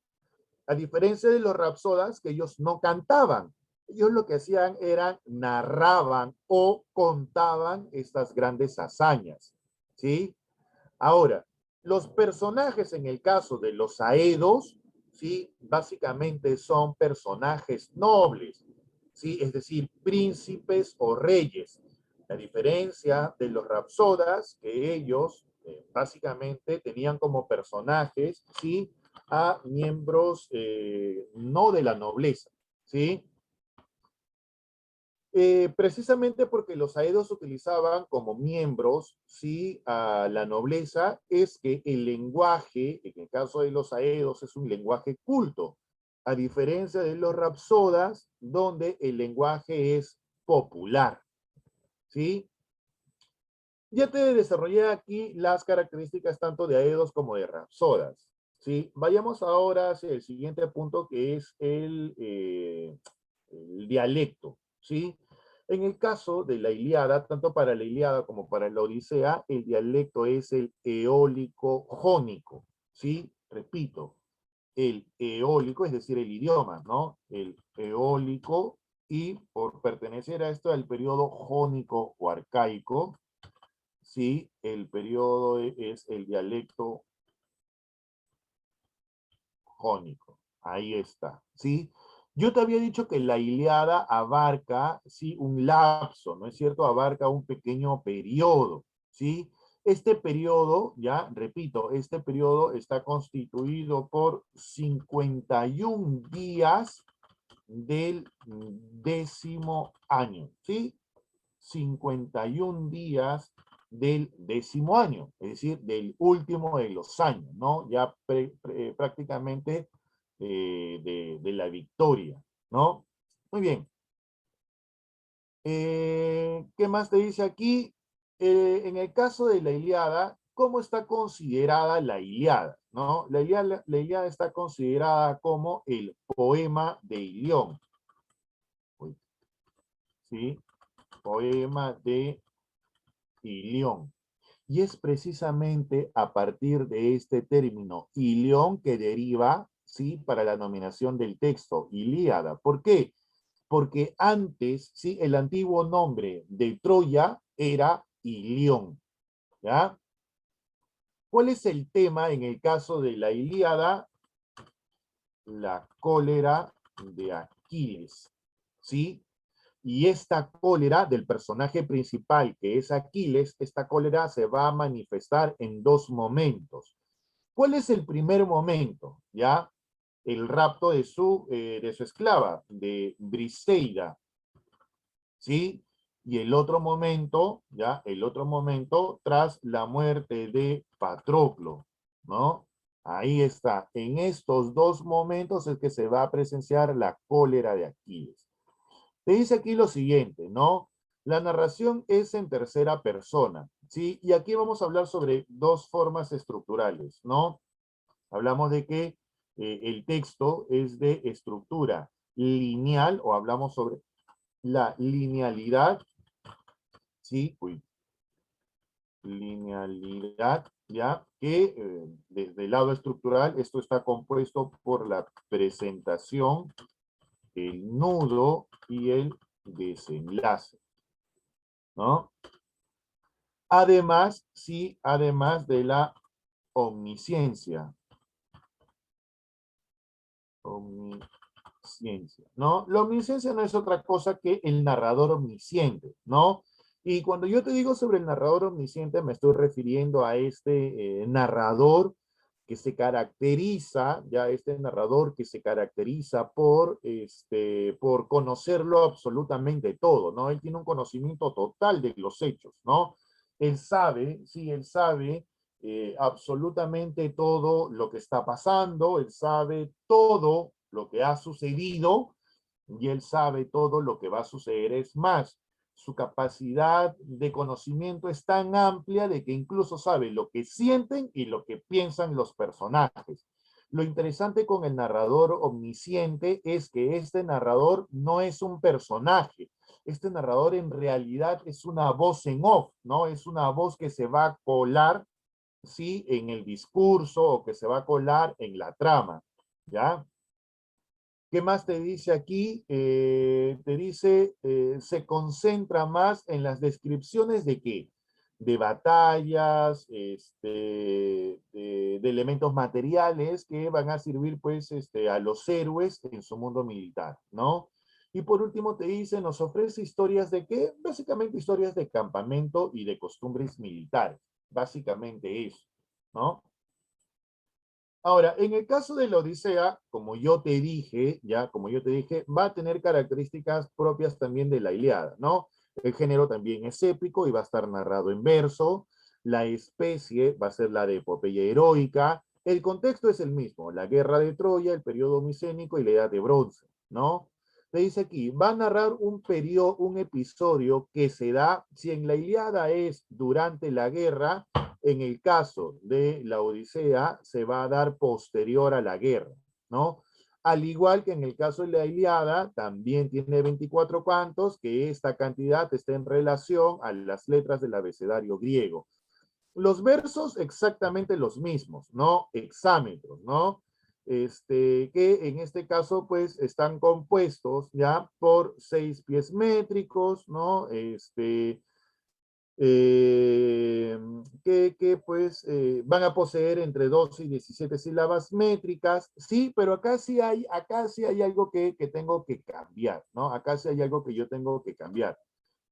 A diferencia de los rapsodas, que ellos no cantaban. Ellos lo que hacían era narraban o contaban estas grandes hazañas, ¿sí? Ahora, los personajes en el caso de los aedos, ¿sí? Básicamente son personajes nobles, ¿sí? Es decir, príncipes o reyes. La diferencia de los rapsodas, que ellos básicamente tenían como personajes, ¿sí? A miembros no de la nobleza, ¿sí? Precisamente porque los aedos utilizaban como miembros, ¿sí? A la nobleza, es que el lenguaje, en el caso de los aedos, es un lenguaje culto, a diferencia de los rapsodas, donde el lenguaje es popular, ¿sí? Ya te desarrollé aquí las características tanto de aedos como de rapsodas, ¿sí? Vayamos ahora hacia el siguiente punto, que es el dialecto, ¿sí? En el caso de la Ilíada, tanto para la Ilíada como para la Odisea, el dialecto es el eólico jónico, ¿sí? Repito, el eólico, es decir, el idioma, ¿no? El eólico, y por pertenecer a esto al periodo jónico o arcaico, ¿sí? El periodo es el dialecto jónico. Ahí está, ¿sí? Yo te había dicho que la Ilíada abarca, sí, un lapso, ¿no es cierto? Abarca un pequeño periodo, ¿sí? Este periodo, ya, repito, este periodo está constituido por 51 días del 10º año, ¿sí? 51 días del 10º año, es decir, del último de los años, ¿no? Ya prácticamente de la victoria, ¿no? Muy bien. ¿Qué más te dice aquí? En el caso de la Ilíada, ¿cómo está considerada la Ilíada? ¿No? La Ilíada está considerada como el poema de Ilión. ¿Sí? Poema de Ilión. Y es precisamente a partir de este término Ilión que deriva, ¿sí? Para la nominación del texto, Ilíada. ¿Por qué? Porque antes, ¿sí? El antiguo nombre de Troya era Ilión, ¿ya? ¿Cuál es el tema en el caso de la Ilíada? La cólera de Aquiles, ¿sí? Y esta cólera del personaje principal, que es Aquiles, esta cólera se va a manifestar en dos momentos. ¿Cuál es el primer momento? ¿Ya? El rapto de su esclava, de Briseida, ¿sí? Y el otro momento, ¿ya? El otro momento tras la muerte de Patroclo, ¿no? Ahí está. En estos dos momentos es que se va a presenciar la cólera de Aquiles. Te dice aquí lo siguiente, ¿no? La narración es en tercera persona, ¿sí? Y aquí vamos a hablar sobre dos formas estructurales, ¿no? Hablamos de que el texto es de estructura lineal, o hablamos sobre la linealidad, ¿sí? Uy, linealidad, ¿ya? Que desde el lado estructural, esto está compuesto por la presentación, el nudo y el desenlace, ¿no? Además, sí, además de la omnisciencia. Omnisciencia, ¿no? La omnisciencia no es otra cosa que el narrador omnisciente, ¿no? Y cuando yo te digo sobre el narrador omnisciente, me estoy refiriendo a este narrador que se caracteriza, ya este narrador que se caracteriza por conocerlo absolutamente todo, ¿no? Él tiene un conocimiento total de los hechos, ¿no? Él sabe, sí, él sabe absolutamente todo lo que está pasando, él sabe todo lo que ha sucedido, y él sabe todo lo que va a suceder. Es más, su capacidad de conocimiento es tan amplia de que incluso sabe lo que sienten y lo que piensan los personajes. Lo interesante con el narrador omnisciente es que este narrador no es un personaje. Este narrador en realidad es una voz en off, ¿no? Es una voz que se va a colar, ¿sí? En el discurso o que se va a colar en la trama, ¿ya? ¿Qué más te dice aquí? Te dice, se concentra más en las descripciones de qué? De batallas, de elementos materiales que van a servir pues a los héroes en su mundo militar, ¿no? Y por último te dice, nos ofrece historias de qué? Básicamente historias de campamento y de costumbres militares. Básicamente eso, ¿no? Ahora, en el caso de la Odisea, como yo te dije, va a tener características propias también de la Ilíada, ¿no? El género también es épico y va a estar narrado en verso. La especie va a ser la de epopeya heroica. El contexto es el mismo, la guerra de Troya, el periodo micénico y la edad de bronce, ¿no? Te dice aquí, va a narrar un episodio que se da, si en la Ilíada es durante la guerra, en el caso de la Odisea se va a dar posterior a la guerra, ¿no? Al igual que en el caso de la Ilíada, también tiene 24 cantos, que esta cantidad está en relación a las letras del abecedario griego. Los versos exactamente los mismos, ¿no? Hexámetros, ¿no? Que en este caso, pues, están compuestos ya por 6 pies métricos, ¿no? Pues van a poseer entre 12 y 17 sílabas métricas, sí, pero acá sí hay algo que tengo que cambiar, ¿no? Acá sí hay algo que yo tengo que cambiar.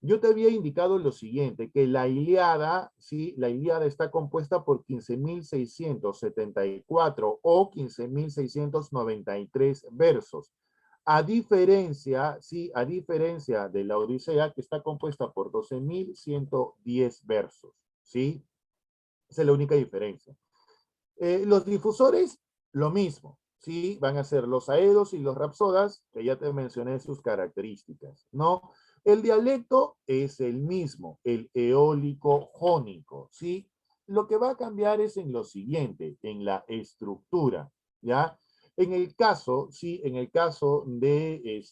Yo te había indicado lo siguiente, que la Ilíada, sí, la Ilíada está compuesta por 15.674 o 15.693 versos. A diferencia, sí, a diferencia de la Odisea, que está compuesta por 12.110 versos, ¿sí? Esa es la única diferencia. Los difusores, lo mismo, ¿sí? Van a ser los aedos y los rapsodas, que ya te mencioné sus características, ¿no? El dialecto es el mismo, el eólico jónico, ¿sí? Lo que va a cambiar es en lo siguiente, en la estructura, ¿ya? En el caso, sí, en el caso de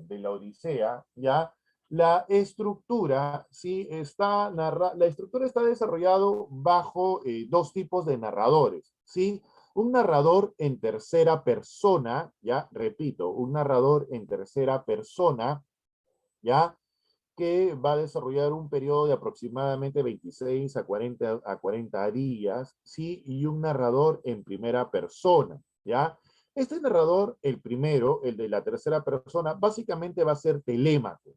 la Odisea, ¿ya? La estructura, sí, la estructura está desarrollado bajo dos tipos de narradores, ¿sí? Un narrador en tercera persona, ya, repito, un narrador en tercera persona, ya, que va a desarrollar un periodo de aproximadamente 26 a 40 días, ¿sí? Y un narrador en primera persona, ¿ya? Este narrador, el primero, el de la tercera persona, básicamente va a ser Telémaco,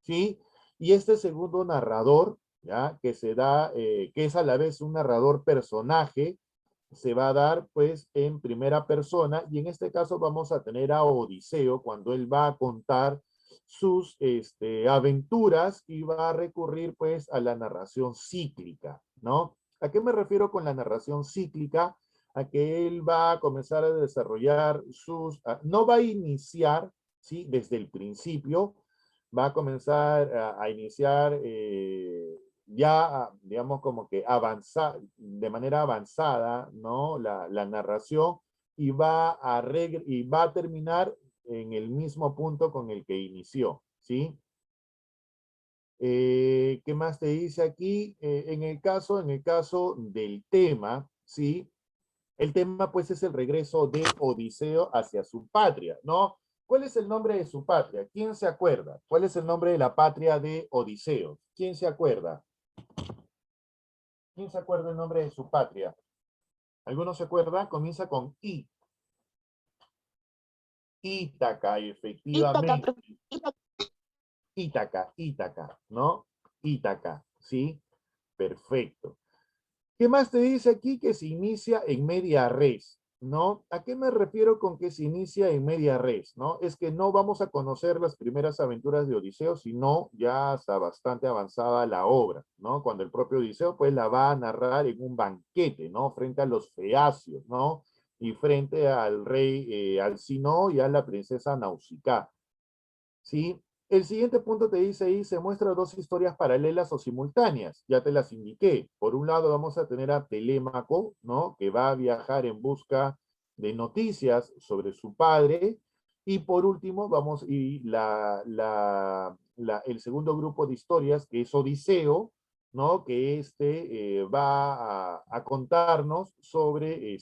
¿sí? Y este segundo narrador, ¿ya? Que se da, que es a la vez un narrador personaje, se va a dar pues en primera persona y en este caso vamos a tener a Odiseo cuando él va a contar sus aventuras y va a recurrir pues a la narración cíclica, ¿no? ¿A qué me refiero con la narración cíclica? A que él va a comenzar a desarrollar no va a iniciar, ¿sí? Desde el principio, va a comenzar a iniciar ya, digamos, como que avanzar, de manera avanzada, ¿no? La narración y va a terminar en el mismo punto con el que inició, ¿sí? ¿Qué más te dice aquí? En el caso del tema, ¿sí? El tema, pues, es el regreso de Odiseo hacia su patria, ¿no? ¿Cuál es el nombre de su patria? ¿Quién se acuerda? ¿Cuál es el nombre de la patria de Odiseo? ¿Quién se acuerda? ¿Quién se acuerda el nombre de su patria? ¿Alguno se acuerda? Comienza con I. Ítaca, Ítaca, efectivamente. Ítaca, ¿no? Ítaca, ¿sí? Perfecto. ¿Qué más te dice aquí? Que se inicia en media res, ¿no? ¿A qué me refiero con que se inicia en media res, ¿no? Es que no vamos a conocer las primeras aventuras de Odiseo, sino ya está bastante avanzada la obra, ¿no? Cuando el propio Odiseo, pues, la va a narrar en un banquete, ¿no? Frente a los feacios, ¿no? Y frente al rey Alcino y a la princesa Nausicaa. ¿sí? El siguiente punto te dice ahí, se muestran dos historias paralelas o simultáneas, ya te las indiqué. Por un lado vamos a tener a Telémaco, ¿no? Que va a viajar en busca de noticias sobre su padre, y por último vamos, y el segundo grupo de historias, que es Odiseo, ¿no? Que va a contarnos sobre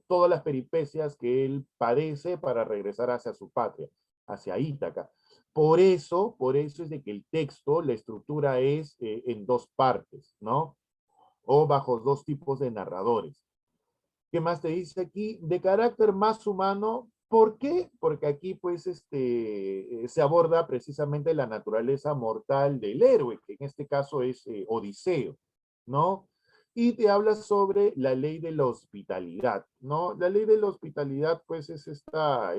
todas las peripecias que él padece para regresar hacia su patria, hacia Ítaca. Por eso es de que el texto, la estructura es en dos partes, ¿no? O bajo dos tipos de narradores. ¿Qué más te dice aquí? De carácter más humano. ¿Por qué? Porque aquí pues se aborda precisamente la naturaleza mortal del héroe, que en este caso es Odiseo, ¿no? Y te habla sobre la ley de la hospitalidad, ¿no? La ley de la hospitalidad pues es esta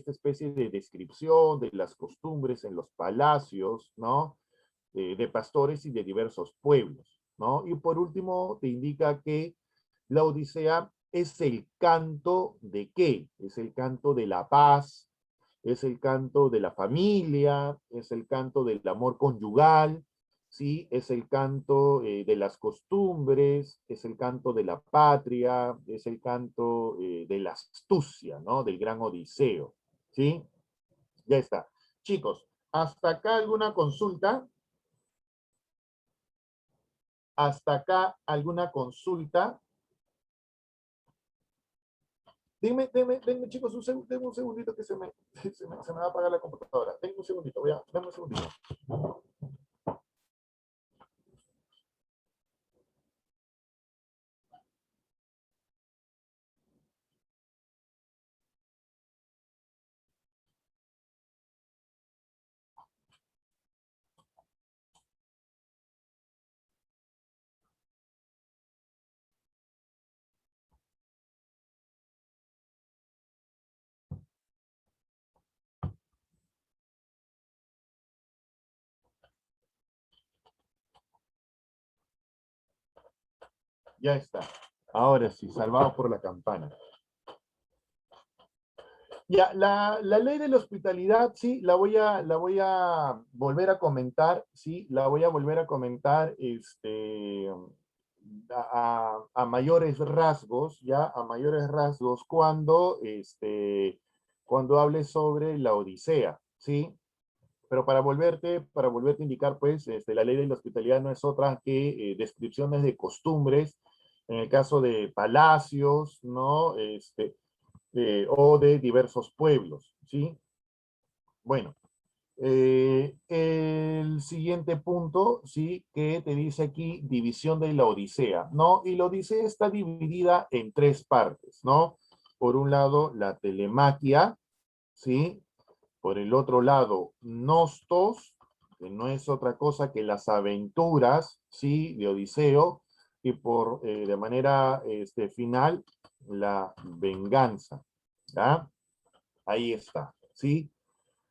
especie de descripción de las costumbres en los palacios, ¿no? De pastores y de diversos pueblos, ¿no? Y por último te indica que la Odisea es el canto de qué? Es el canto de la paz, es el canto de la familia, es el canto del amor conyugal, ¿sí? Es el canto de las costumbres, es el canto de la patria, es el canto de la astucia, ¿no? Del gran Odiseo, ¿sí? Ya está. Chicos, ¿hasta acá alguna consulta? ¿Hasta acá alguna consulta? Denme, chicos, denme un segundito que se me va a apagar la computadora. Denme un segundito, denme un segundito. Ya está. Ahora sí, salvado por la campana. Ya, la ley de la hospitalidad, sí, la voy a volver a comentar, sí, la voy a volver a comentar, a mayores rasgos, ya, a mayores rasgos, cuando hable sobre la Odisea, sí. Pero para volverte a indicar, pues, la ley de la hospitalidad no es otra que descripciones de costumbres, en el caso de palacios, ¿no? O de diversos pueblos, ¿sí? Bueno, el siguiente punto, ¿sí? Que te dice aquí división de la Odisea, ¿no? Y la Odisea está dividida en tres partes, ¿no? Por un lado, la telemaquia, ¿sí? Por el otro lado, Nostos, que no es otra cosa que las aventuras, ¿sí? De Odiseo, y de manera final, la venganza, ¿ya? Ahí está, ¿sí?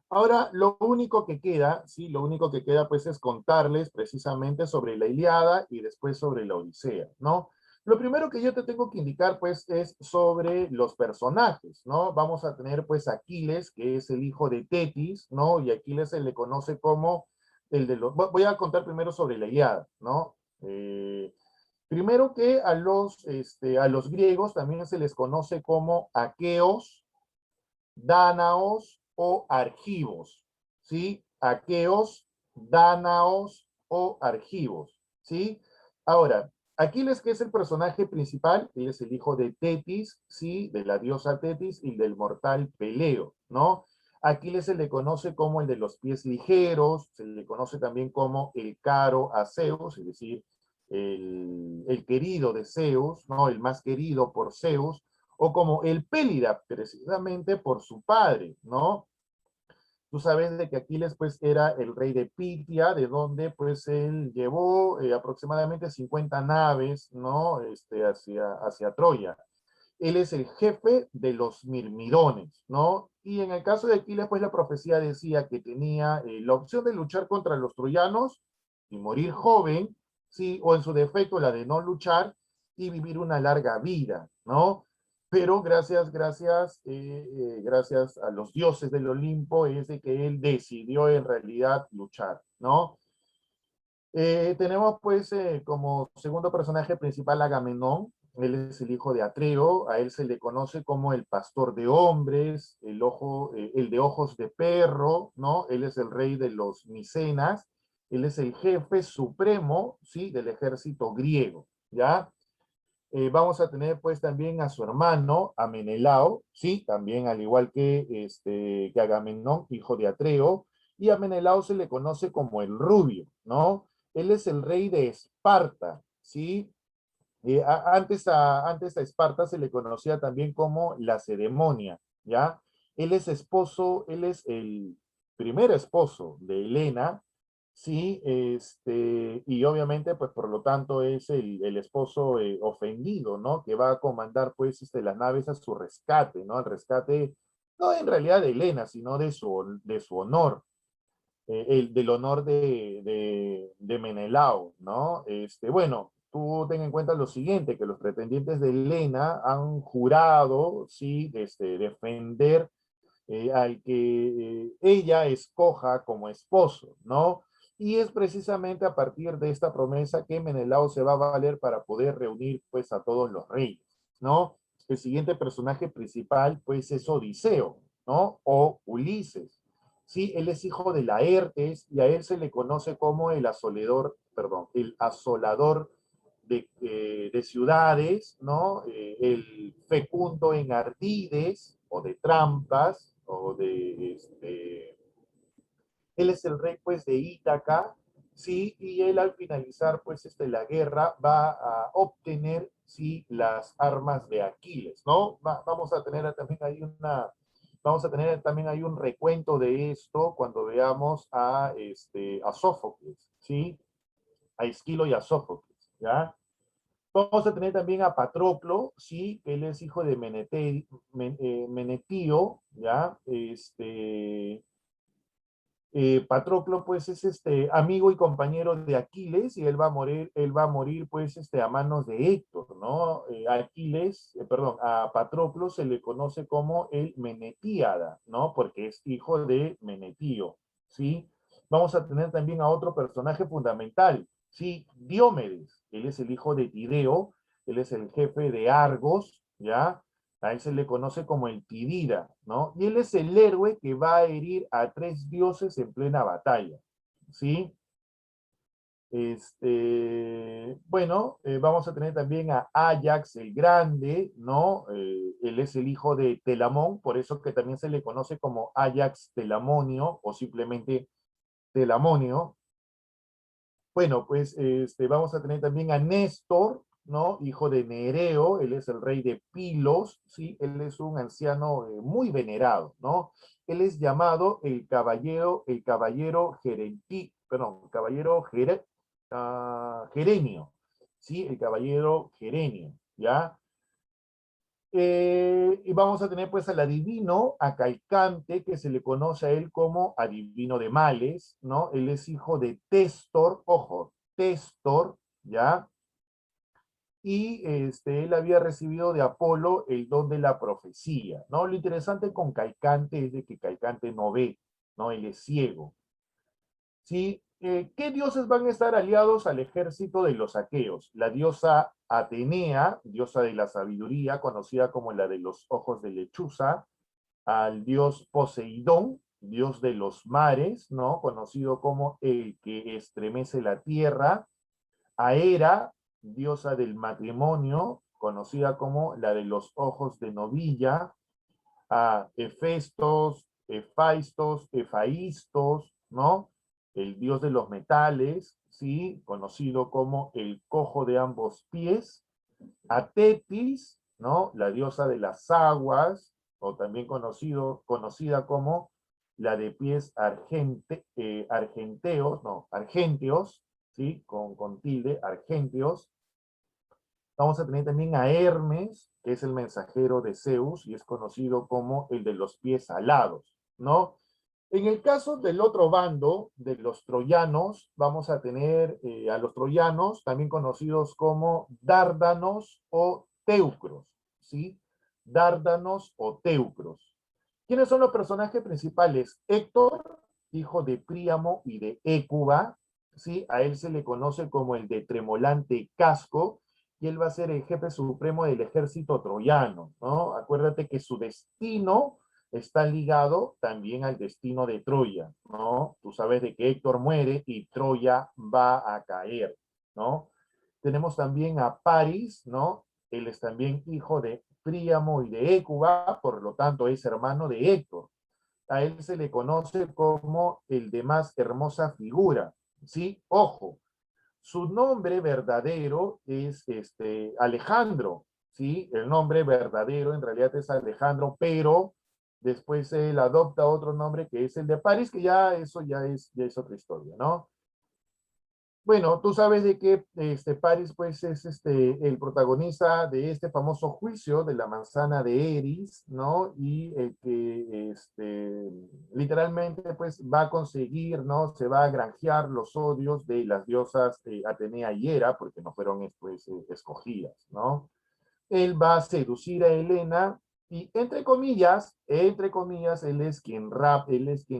Ahora, lo único que queda, ¿sí? Lo único que queda, pues, es contarles precisamente sobre la Ilíada y después sobre la Odisea, ¿no? Lo primero que yo te tengo que indicar, pues, es sobre los personajes, ¿no? Vamos a tener, pues, Aquiles, que es el hijo de Tetis, ¿no? Y Aquiles se le conoce como el de los... Voy a contar primero sobre la Ilíada, ¿no? Primero que a los griegos también se les conoce como aqueos, dánaos o argivos, ¿sí? Aqueos, dánaos o argivos, ¿sí? Ahora, Aquiles, que es el personaje principal, él es el hijo de Tetis, ¿sí? De la diosa Tetis y del mortal Peleo, ¿no? Aquiles se le conoce como el de los pies ligeros, se le conoce también como el caro a Zeus, es decir, el querido de Zeus, ¿no? El más querido por Zeus, o como el Pélida, precisamente por su padre, ¿no? Tú sabes de que Aquiles pues era el rey de Pitia, de donde pues él llevó aproximadamente 50 naves, ¿no? Hacia Troya. Él es el jefe de los mirmidones, ¿no? Y en el caso de Aquiles, pues la profecía decía que tenía la opción de luchar contra los troyanos y morir joven, ¿sí? O en su defecto la de no luchar y vivir una larga vida, ¿no? pero gracias a los dioses del Olimpo es de que él decidió en realidad luchar, ¿no? Tenemos pues como segundo personaje principal Agamenón. Él es el hijo de Atreo, a él se le conoce como el pastor de hombres, el de ojos de perro, ¿no? Él es el rey de los Micenas, él es el jefe supremo, ¿sí? Del ejército griego, ¿ya? Vamos a tener pues también a su hermano, a Menelao, sí, también al igual que Agamenón, hijo de Atreo, y a Menelao se le conoce como el rubio, ¿no? Él es el rey de Esparta, ¿sí? Antes a Esparta se le conocía también como la ceremonia, ¿ya? Él es el primer esposo de Helena, sí, y obviamente, pues por lo tanto es el esposo ofendido, ¿no? Que va a comandar, pues, las naves a su rescate, ¿no? Al rescate, no en realidad de Helena, sino de su honor, del honor de Menelao, ¿no? Bueno, tú ten en cuenta lo siguiente, que los pretendientes de Helena han jurado, sí, defender al que ella escoja como esposo, ¿no? Y es precisamente a partir de esta promesa que Menelao se va a valer para poder reunir, pues, a todos los reyes, ¿no? El siguiente personaje principal, pues, es Odiseo, ¿no? O Ulises. Sí, él es hijo de Laertes y a él se le conoce como el asolador de ciudades, ¿no? El fecundo en ardides o de trampas, él es el rey pues de Ítaca, sí, y él al finalizar pues la guerra va a obtener, sí, las armas de Aquiles, ¿no? Vamos a tener también ahí un recuento de esto cuando veamos a Sófocles, ¿sí? A Esquilo y a Sófocles, ¿ya? Vamos a tener también a Patroclo, sí, él es hijo de Menetío, ¿ya? Patroclo, pues, es amigo y compañero de Aquiles, y él va a morir, pues, a manos de Héctor, ¿no? A Patroclo se le conoce como el Menetíada, ¿no? Porque es hijo de Menetío, ¿sí? Vamos a tener también a otro personaje fundamental, ¿sí? Diomedes, él es el hijo de Tideo, él es el jefe de Argos, ¿ya? A él se le conoce como el Tidida, ¿no? Y él es el héroe que va a herir a 3 dioses en plena batalla, ¿sí? Bueno, vamos a tener también a Ajax el Grande, ¿no? Él es el hijo de Telamón, por eso que también se le conoce como Ajax Telamonio o simplemente Telamonio. Bueno, pues vamos a tener también a Néstor, ¿no? Hijo de Nereo, él es el rey de Pilos, ¿sí? Él es un anciano muy venerado, ¿no? Él es llamado el caballero Gerenio, ¿sí? El caballero Gerenio, ¿ya? Y vamos a tener pues al adivino, a Calcante, que se le conoce a él como adivino de males, ¿no? Él es hijo de Téstor, ojo, Téstor, ¿ya? Y él había recibido de Apolo el don de la profecía, ¿no? Lo interesante con Calcante es de que Calcante no ve, ¿no? Él es ciego. ¿Sí? ¿Qué dioses van a estar aliados al ejército de los aqueos? La diosa Atenea, diosa de la sabiduría, conocida como la de los ojos de lechuza, al dios Poseidón, dios de los mares, ¿no? Conocido como el que estremece la tierra, a Hera, diosa del matrimonio, conocida como la de los ojos de novilla, a Hefestos, Hefaistos, Hefaístos, ¿no? El dios de los metales, ¿sí? Conocido como el cojo de ambos pies, a Tetis, ¿no? La diosa de las aguas, o también conocida como la de pies argenteos, ¿sí? Con tilde, argenteos. Vamos a tener también a Hermes, que es el mensajero de Zeus y es conocido como el de los pies alados, ¿no? En el caso del otro bando, de los troyanos, vamos a tener a los troyanos, también conocidos como Dárdanos o Teucros, ¿sí? Dárdanos o teucros. ¿Quiénes son los personajes principales? Héctor, hijo de Príamo y de Hécuba, ¿sí? A él se le conoce como el de tremolante casco, y él va a ser el jefe supremo del ejército troyano, ¿no? Acuérdate que su destino está ligado también al destino de Troya, ¿no? Tú sabes de que Héctor muere y Troya va a caer, ¿no? Tenemos también a Paris, ¿no? Él es también hijo de Príamo y de Hécuba, por lo tanto es hermano de Héctor. A él se le conoce como el de más hermosa figura, ¿sí? Ojo, su nombre verdadero es Alejandro, ¿sí? El nombre verdadero en realidad es Alejandro, pero después él adopta otro nombre que es el de París, que ya eso ya es otra historia, ¿no? Bueno, tú sabes de que Paris pues es el protagonista de este famoso juicio de la manzana de Eris, ¿no? Y el que literalmente pues va a conseguir, ¿no? Se va a granjear los odios de las diosas Atenea y Hera, porque no fueron pues, escogidas, ¿no? Él va a seducir a Helena y entre comillas, él es quien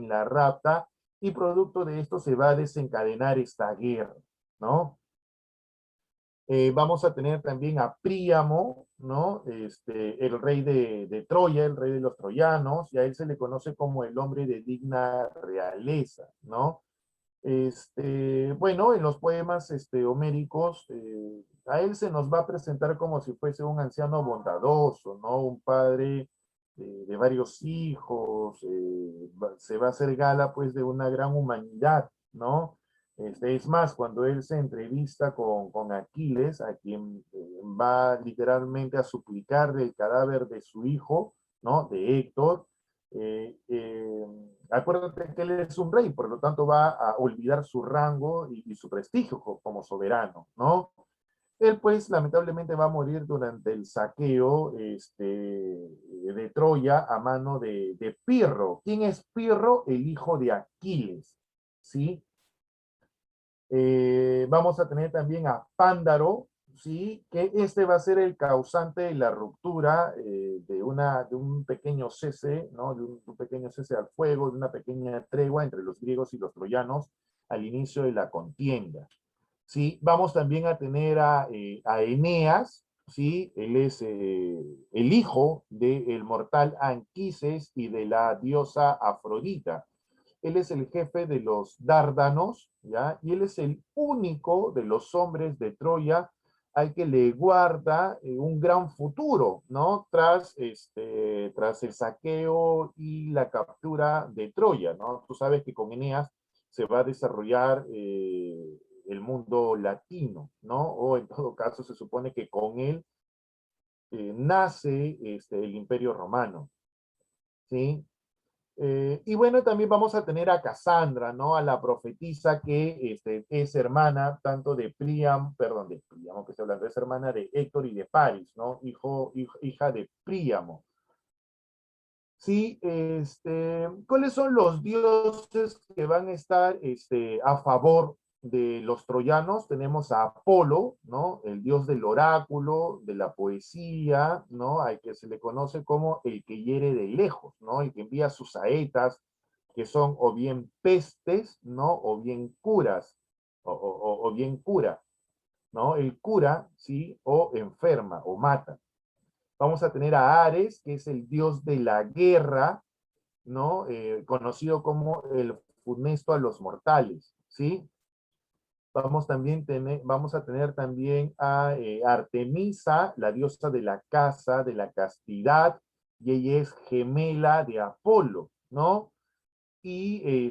la rapta y producto de esto se va a desencadenar esta guerra, ¿no? Vamos a tener también a Príamo, ¿no? El rey de Troya, el rey de los troyanos, y a él se le conoce como el hombre de digna realeza, ¿no? Bueno, en los poemas homéricos, a él se nos va a presentar como si fuese un anciano bondadoso, ¿no? Un padre de varios hijos, se va a hacer gala pues de una gran humanidad, ¿no? Es más, cuando él se entrevista con Aquiles, a quien va literalmente a suplicar del cadáver de su hijo, ¿no? De Héctor, eh, eh, acuérdate que él es un rey, por lo tanto va a olvidar su rango y su prestigio como soberano, ¿no? Él pues lamentablemente va a morir durante el saqueo de Troya a mano de Pirro. ¿Quién es Pirro? El hijo de Aquiles, ¿sí? Vamos a tener también a Pándaro, ¿sí? Que este va a ser el causante de la ruptura de un pequeño cese, ¿no? De un pequeño cese al fuego, de una pequeña tregua entre los griegos y los troyanos al inicio de la contienda, ¿sí? Vamos también a tener a Eneas, ¿sí? Él es el hijo del mortal Anquises y de la diosa Afrodita. Él es el jefe de los Dárdanos, ¿ya? Y él es el único de los hombres de Troya al que le guarda un gran futuro, ¿no? Tras el saqueo y la captura de Troya, ¿no? Tú sabes que con Eneas se va a desarrollar el mundo latino, ¿no? O en todo caso se supone que con él nace el Imperio Romano, ¿sí? Y bueno, también vamos a tener a Casandra, ¿no? A la profetisa que es hermana tanto de Príamo, que estoy hablando, es hermana de Héctor y de Paris, ¿no? Hija de Príamo. Sí, ¿cuáles son los dioses que van a estar a favor de los troyanos? Tenemos a Apolo, ¿no? El dios del oráculo, de la poesía, ¿no? Al que se le conoce como el que hiere de lejos, ¿no? El que envía sus saetas, que son o bien pestes, ¿no? O bien curas, o bien cura, ¿no? El cura, ¿sí? O enferma, o mata. Vamos a tener a Ares, que es el dios de la guerra, ¿no? Conocido como el funesto a los mortales, ¿sí? Vamos a tener también a Artemisa, la diosa de la casa, de la castidad, y ella es gemela de Apolo, ¿no? Y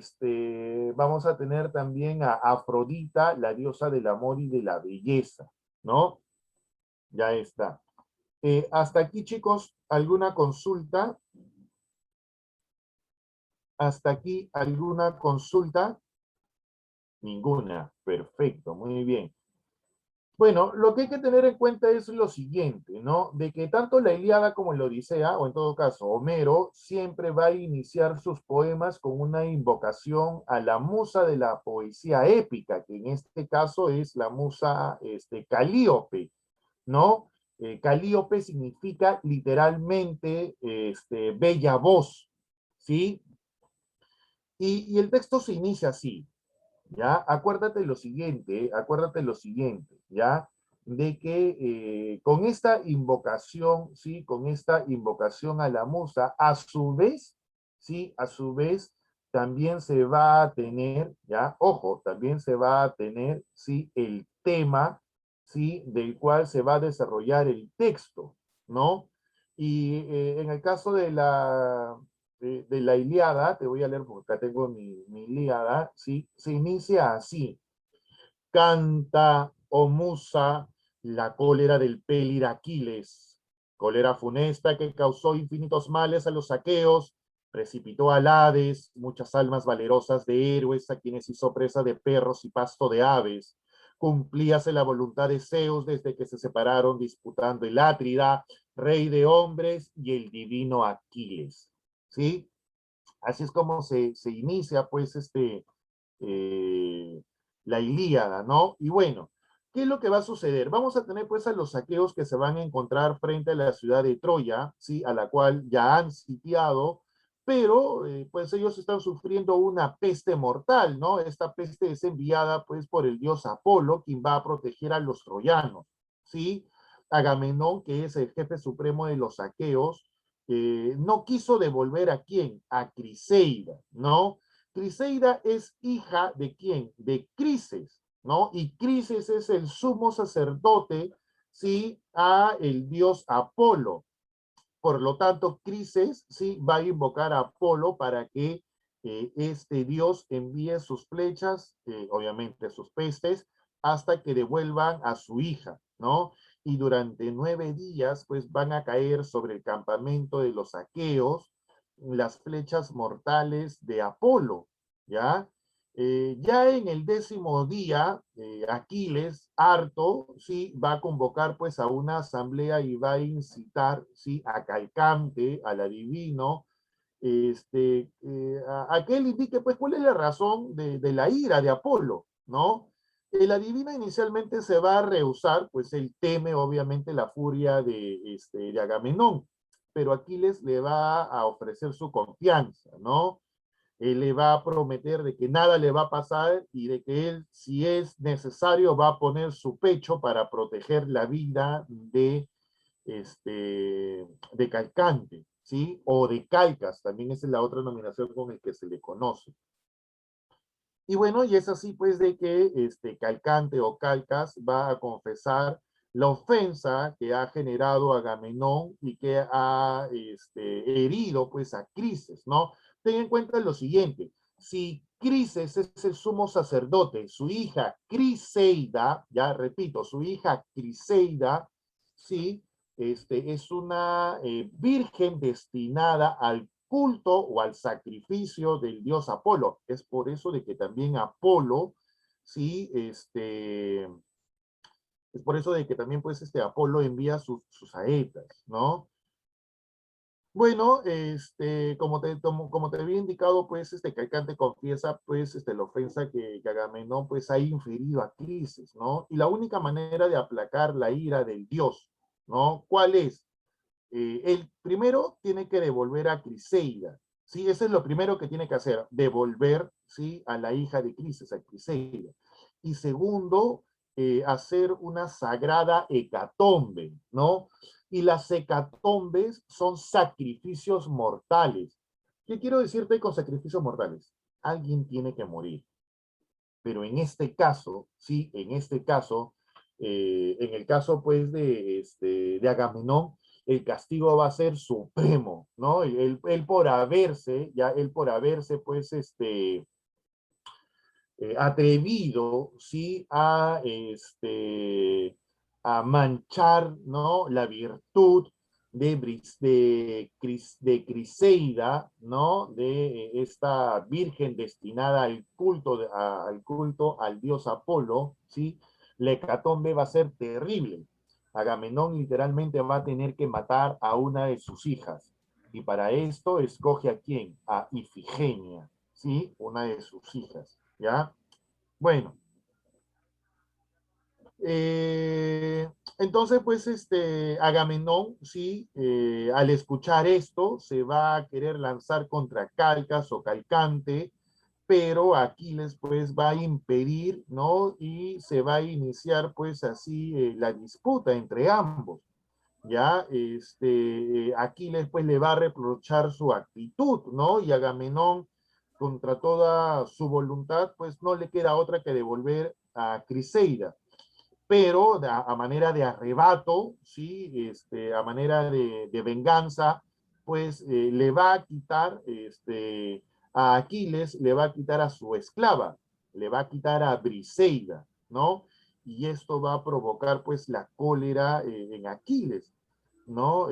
vamos a tener también a Afrodita, la diosa del amor y de la belleza, ¿no? Ya está. Hasta aquí, chicos, ¿alguna consulta? ¿Hasta aquí alguna consulta? Ninguna. Perfecto, muy bien. Bueno, lo que hay que tener en cuenta es lo siguiente, ¿no? De que tanto la Ilíada como la Odisea, o en todo caso Homero, siempre va a iniciar sus poemas con una invocación a la musa de la poesía épica, que en este caso es la musa Calíope, ¿no? Calíope significa literalmente bella voz, ¿sí? Y el texto se inicia así, ¿ya? Acuérdate lo siguiente, ¿ya? De que con esta invocación, ¿sí? Con esta invocación a la musa, a su vez, ¿sí? A su vez, también se va a tener, ¿ya? Ojo, también se va a tener, ¿sí? El tema, ¿sí? Del cual se va a desarrollar el texto, ¿no? Y en el caso de la Ilíada, te voy a leer porque acá tengo mi Ilíada, ¿sí? Se inicia así. Canta, oh musa, la cólera del Pélir Aquiles, cólera funesta que causó infinitos males a los aqueos, precipitó al Hades muchas almas valerosas de héroes a quienes hizo presa de perros y pasto de aves. Cumplíase la voluntad de Zeus desde que se separaron disputando el Átrida, rey de hombres, y el divino Aquiles. ¿Sí? Así es como se inicia, pues, eh, la Ilíada, ¿no? Y bueno, ¿qué es lo que va a suceder? Vamos a tener, pues, a los aqueos que se van a encontrar frente a la ciudad de Troya, ¿sí? A la cual ya han sitiado, pero, pues, ellos están sufriendo una peste mortal, ¿no? Esta peste es enviada, pues, por el dios Apolo, quien va a proteger a los troyanos, ¿sí? Agamenón, que es el jefe supremo de los aqueos, no quiso devolver a quién, a Criseida, ¿no? Criseida es hija de quién, de Crises, ¿no? Y Crises es el sumo sacerdote, ¿sí? A el dios Apolo. Por lo tanto, Crises, ¿sí? Va a invocar a Apolo para que este dios envíe sus flechas, obviamente sus pestes, hasta que devuelvan a su hija, ¿no? Y durante 9 días, pues van a caer sobre el campamento de los aqueos las flechas mortales de Apolo, ¿ya? Ya en el 10º día, Aquiles, harto, ¿sí? Va a convocar pues a una asamblea y va a incitar, ¿sí? A Calcante, al adivino, a que él indique pues cuál es la razón de la ira de Apolo, ¿no? El adivino inicialmente se va a rehusar, pues él teme obviamente la furia de Agamenón, pero Aquiles le va a ofrecer su confianza, ¿no? Él le va a prometer de que nada le va a pasar y de que él, si es necesario, va a poner su pecho para proteger la vida de Calcante, ¿sí? O de Calcas, también esa es la otra nominación con el que se le conoce. Y bueno, y es así pues de que Calcante o Calcas va a confesar la ofensa que ha generado Agamenón y que ha herido pues a Crises, ¿no? Ten en cuenta lo siguiente, si Crises es el sumo sacerdote, su hija Criseida, ya repito, su hija Criseida, sí, es una virgen destinada al culto o al sacrificio del dios Apolo. Es por eso de que también Apolo, sí, es por eso de que también pues Apolo envía sus saetas, ¿no? Bueno, como te había indicado, pues, Calcante confiesa, pues, la ofensa que Agamenón, pues, ha inferido a Crises, ¿no? Y la única manera de aplacar la ira del dios, ¿no? ¿Cuál es? Él primero tiene que devolver a Criseida, ¿sí? Eso es lo primero que tiene que hacer, devolver, ¿sí? A la hija de Crises, a Criseida. Y segundo, hacer una sagrada hecatombe, ¿no? Y las hecatombes son sacrificios mortales. ¿Qué quiero decirte con sacrificios mortales? Alguien tiene que morir. Pero en este caso, sí, en este caso, en el caso pues de Agamenón, el castigo va a ser supremo, ¿no? Él por haberse, ya él por haberse pues atrevido, ¿sí? A manchar, ¿no? La virtud de Criseida, ¿no? De esta virgen destinada al culto al dios Apolo, ¿sí? La hecatombe va a ser terrible. Agamenón literalmente va a tener que matar a una de sus hijas. Y para esto escoge a quién? A Ifigenia, ¿sí? Una de sus hijas, ¿ya? Bueno, Entonces, pues, Agamenón, sí, al escuchar esto, se va a querer lanzar contra Calcas o Calcante, pero Aquiles, pues, va a impedir, ¿no? Y se va a iniciar, pues, así, la disputa entre ambos. Ya, Aquiles, pues, le va a reprochar su actitud, ¿no? Y Agamenón, contra toda su voluntad, pues, no le queda otra que devolver a Criseida, pero a manera de arrebato, ¿sí? A manera de venganza, pues le va a quitar a Aquiles, le va a quitar a su esclava, le va a quitar a Briseida, ¿no? Y esto va a provocar pues la cólera en Aquiles, ¿no?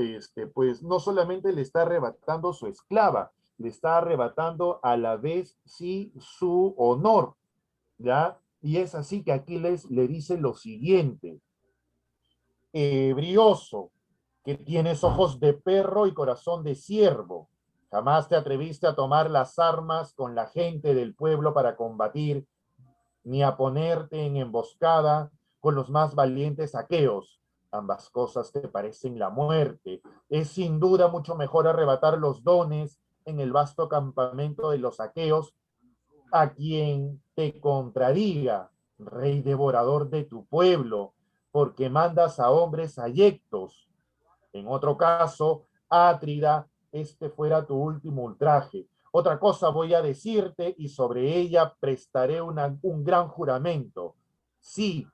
Pues no solamente le está arrebatando su esclava, le está arrebatando a la vez, sí, su honor, ¿ya? Y es así que Aquiles le dice lo siguiente: brioso, que tienes ojos de perro y corazón de ciervo. Jamás te atreviste a tomar las armas con la gente del pueblo para combatir, ni a ponerte en emboscada con los más valientes aqueos. Ambas cosas te parecen la muerte. Es sin duda mucho mejor arrebatar los dones en el vasto campamento de los aqueos a quien te contradiga, rey devorador de tu pueblo, porque mandas a hombres ayectos. En otro caso, Átrida, este fuera tu último ultraje. Otra cosa voy a decirte y sobre ella prestaré un gran juramento. Sí,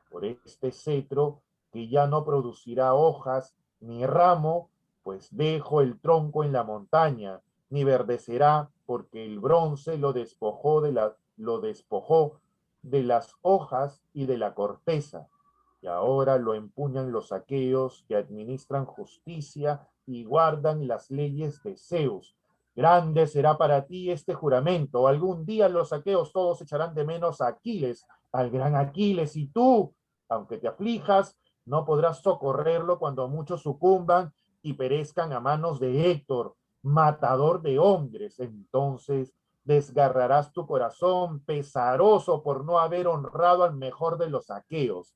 por este cetro que ya no producirá hojas ni ramo, pues dejo el tronco en la montaña, ni verdecerá, porque el bronce lo despojó de las hojas y de la corteza, y ahora lo empuñan los aqueos que administran justicia y guardan las leyes de Zeus. Grande será para ti este juramento. Algún día los aqueos todos echarán de menos a Aquiles, al gran Aquiles, y tú, aunque te aflijas, no podrás socorrerlo cuando muchos sucumban y perezcan a manos de Héctor, matador de hombres. Entonces desgarrarás tu corazón pesaroso por no haber honrado al mejor de los aqueos.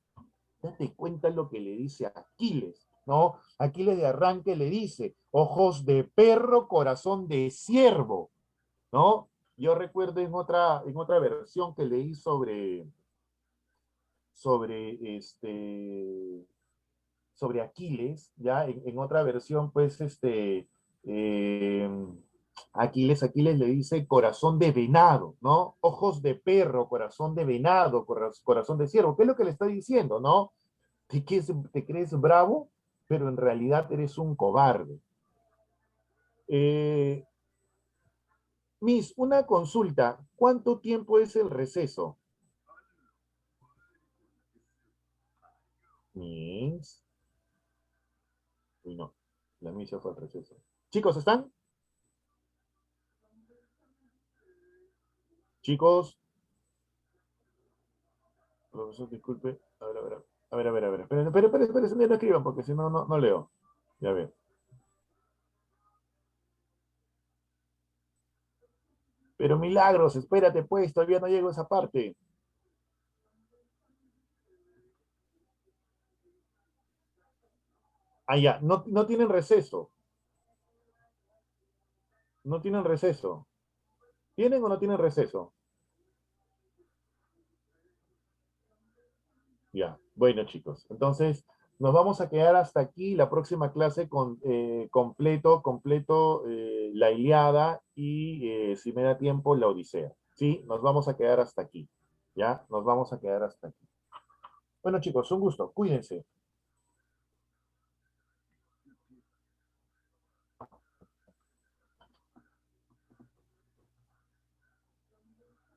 Date cuenta lo que le dice a Aquiles, ¿no? Aquiles de arranque le dice: ojos de perro, corazón de ciervo, ¿no? Yo recuerdo en otra versión que leí sobre sobre Aquiles, ya en otra versión, pues, eh, Aquiles le dice corazón de venado, ¿no? Ojos de perro, corazón de venado, corazón de ciervo. ¿Qué es lo que le está diciendo, no? Te crees bravo, pero en realidad eres un cobarde. Eh, Miss, una consulta. ¿Cuánto tiempo es el receso? Miss. Uy, no. La misa fue al receso. Chicos, ¿están? Chicos, profesor, disculpe. A ver, a ver, a ver, a ver, a ver. Esperen, esperen, esperen, esperen, no escriban porque si no, no leo. Ya veo. Pero Milagros, espérate pues, todavía no llego a esa parte. Ah, ya, no tienen receso. No tienen receso. ¿Tienen o no tienen receso? Ya, bueno chicos, entonces nos vamos a quedar hasta aquí. La próxima clase con completo la Ilíada y si me da tiempo la Odisea. Sí, nos vamos a quedar hasta aquí. Ya, nos vamos a quedar hasta aquí. Bueno chicos, un gusto, cuídense.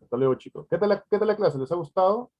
Hasta luego chicos. ¿Qué tal la clase? ¿Les ha gustado?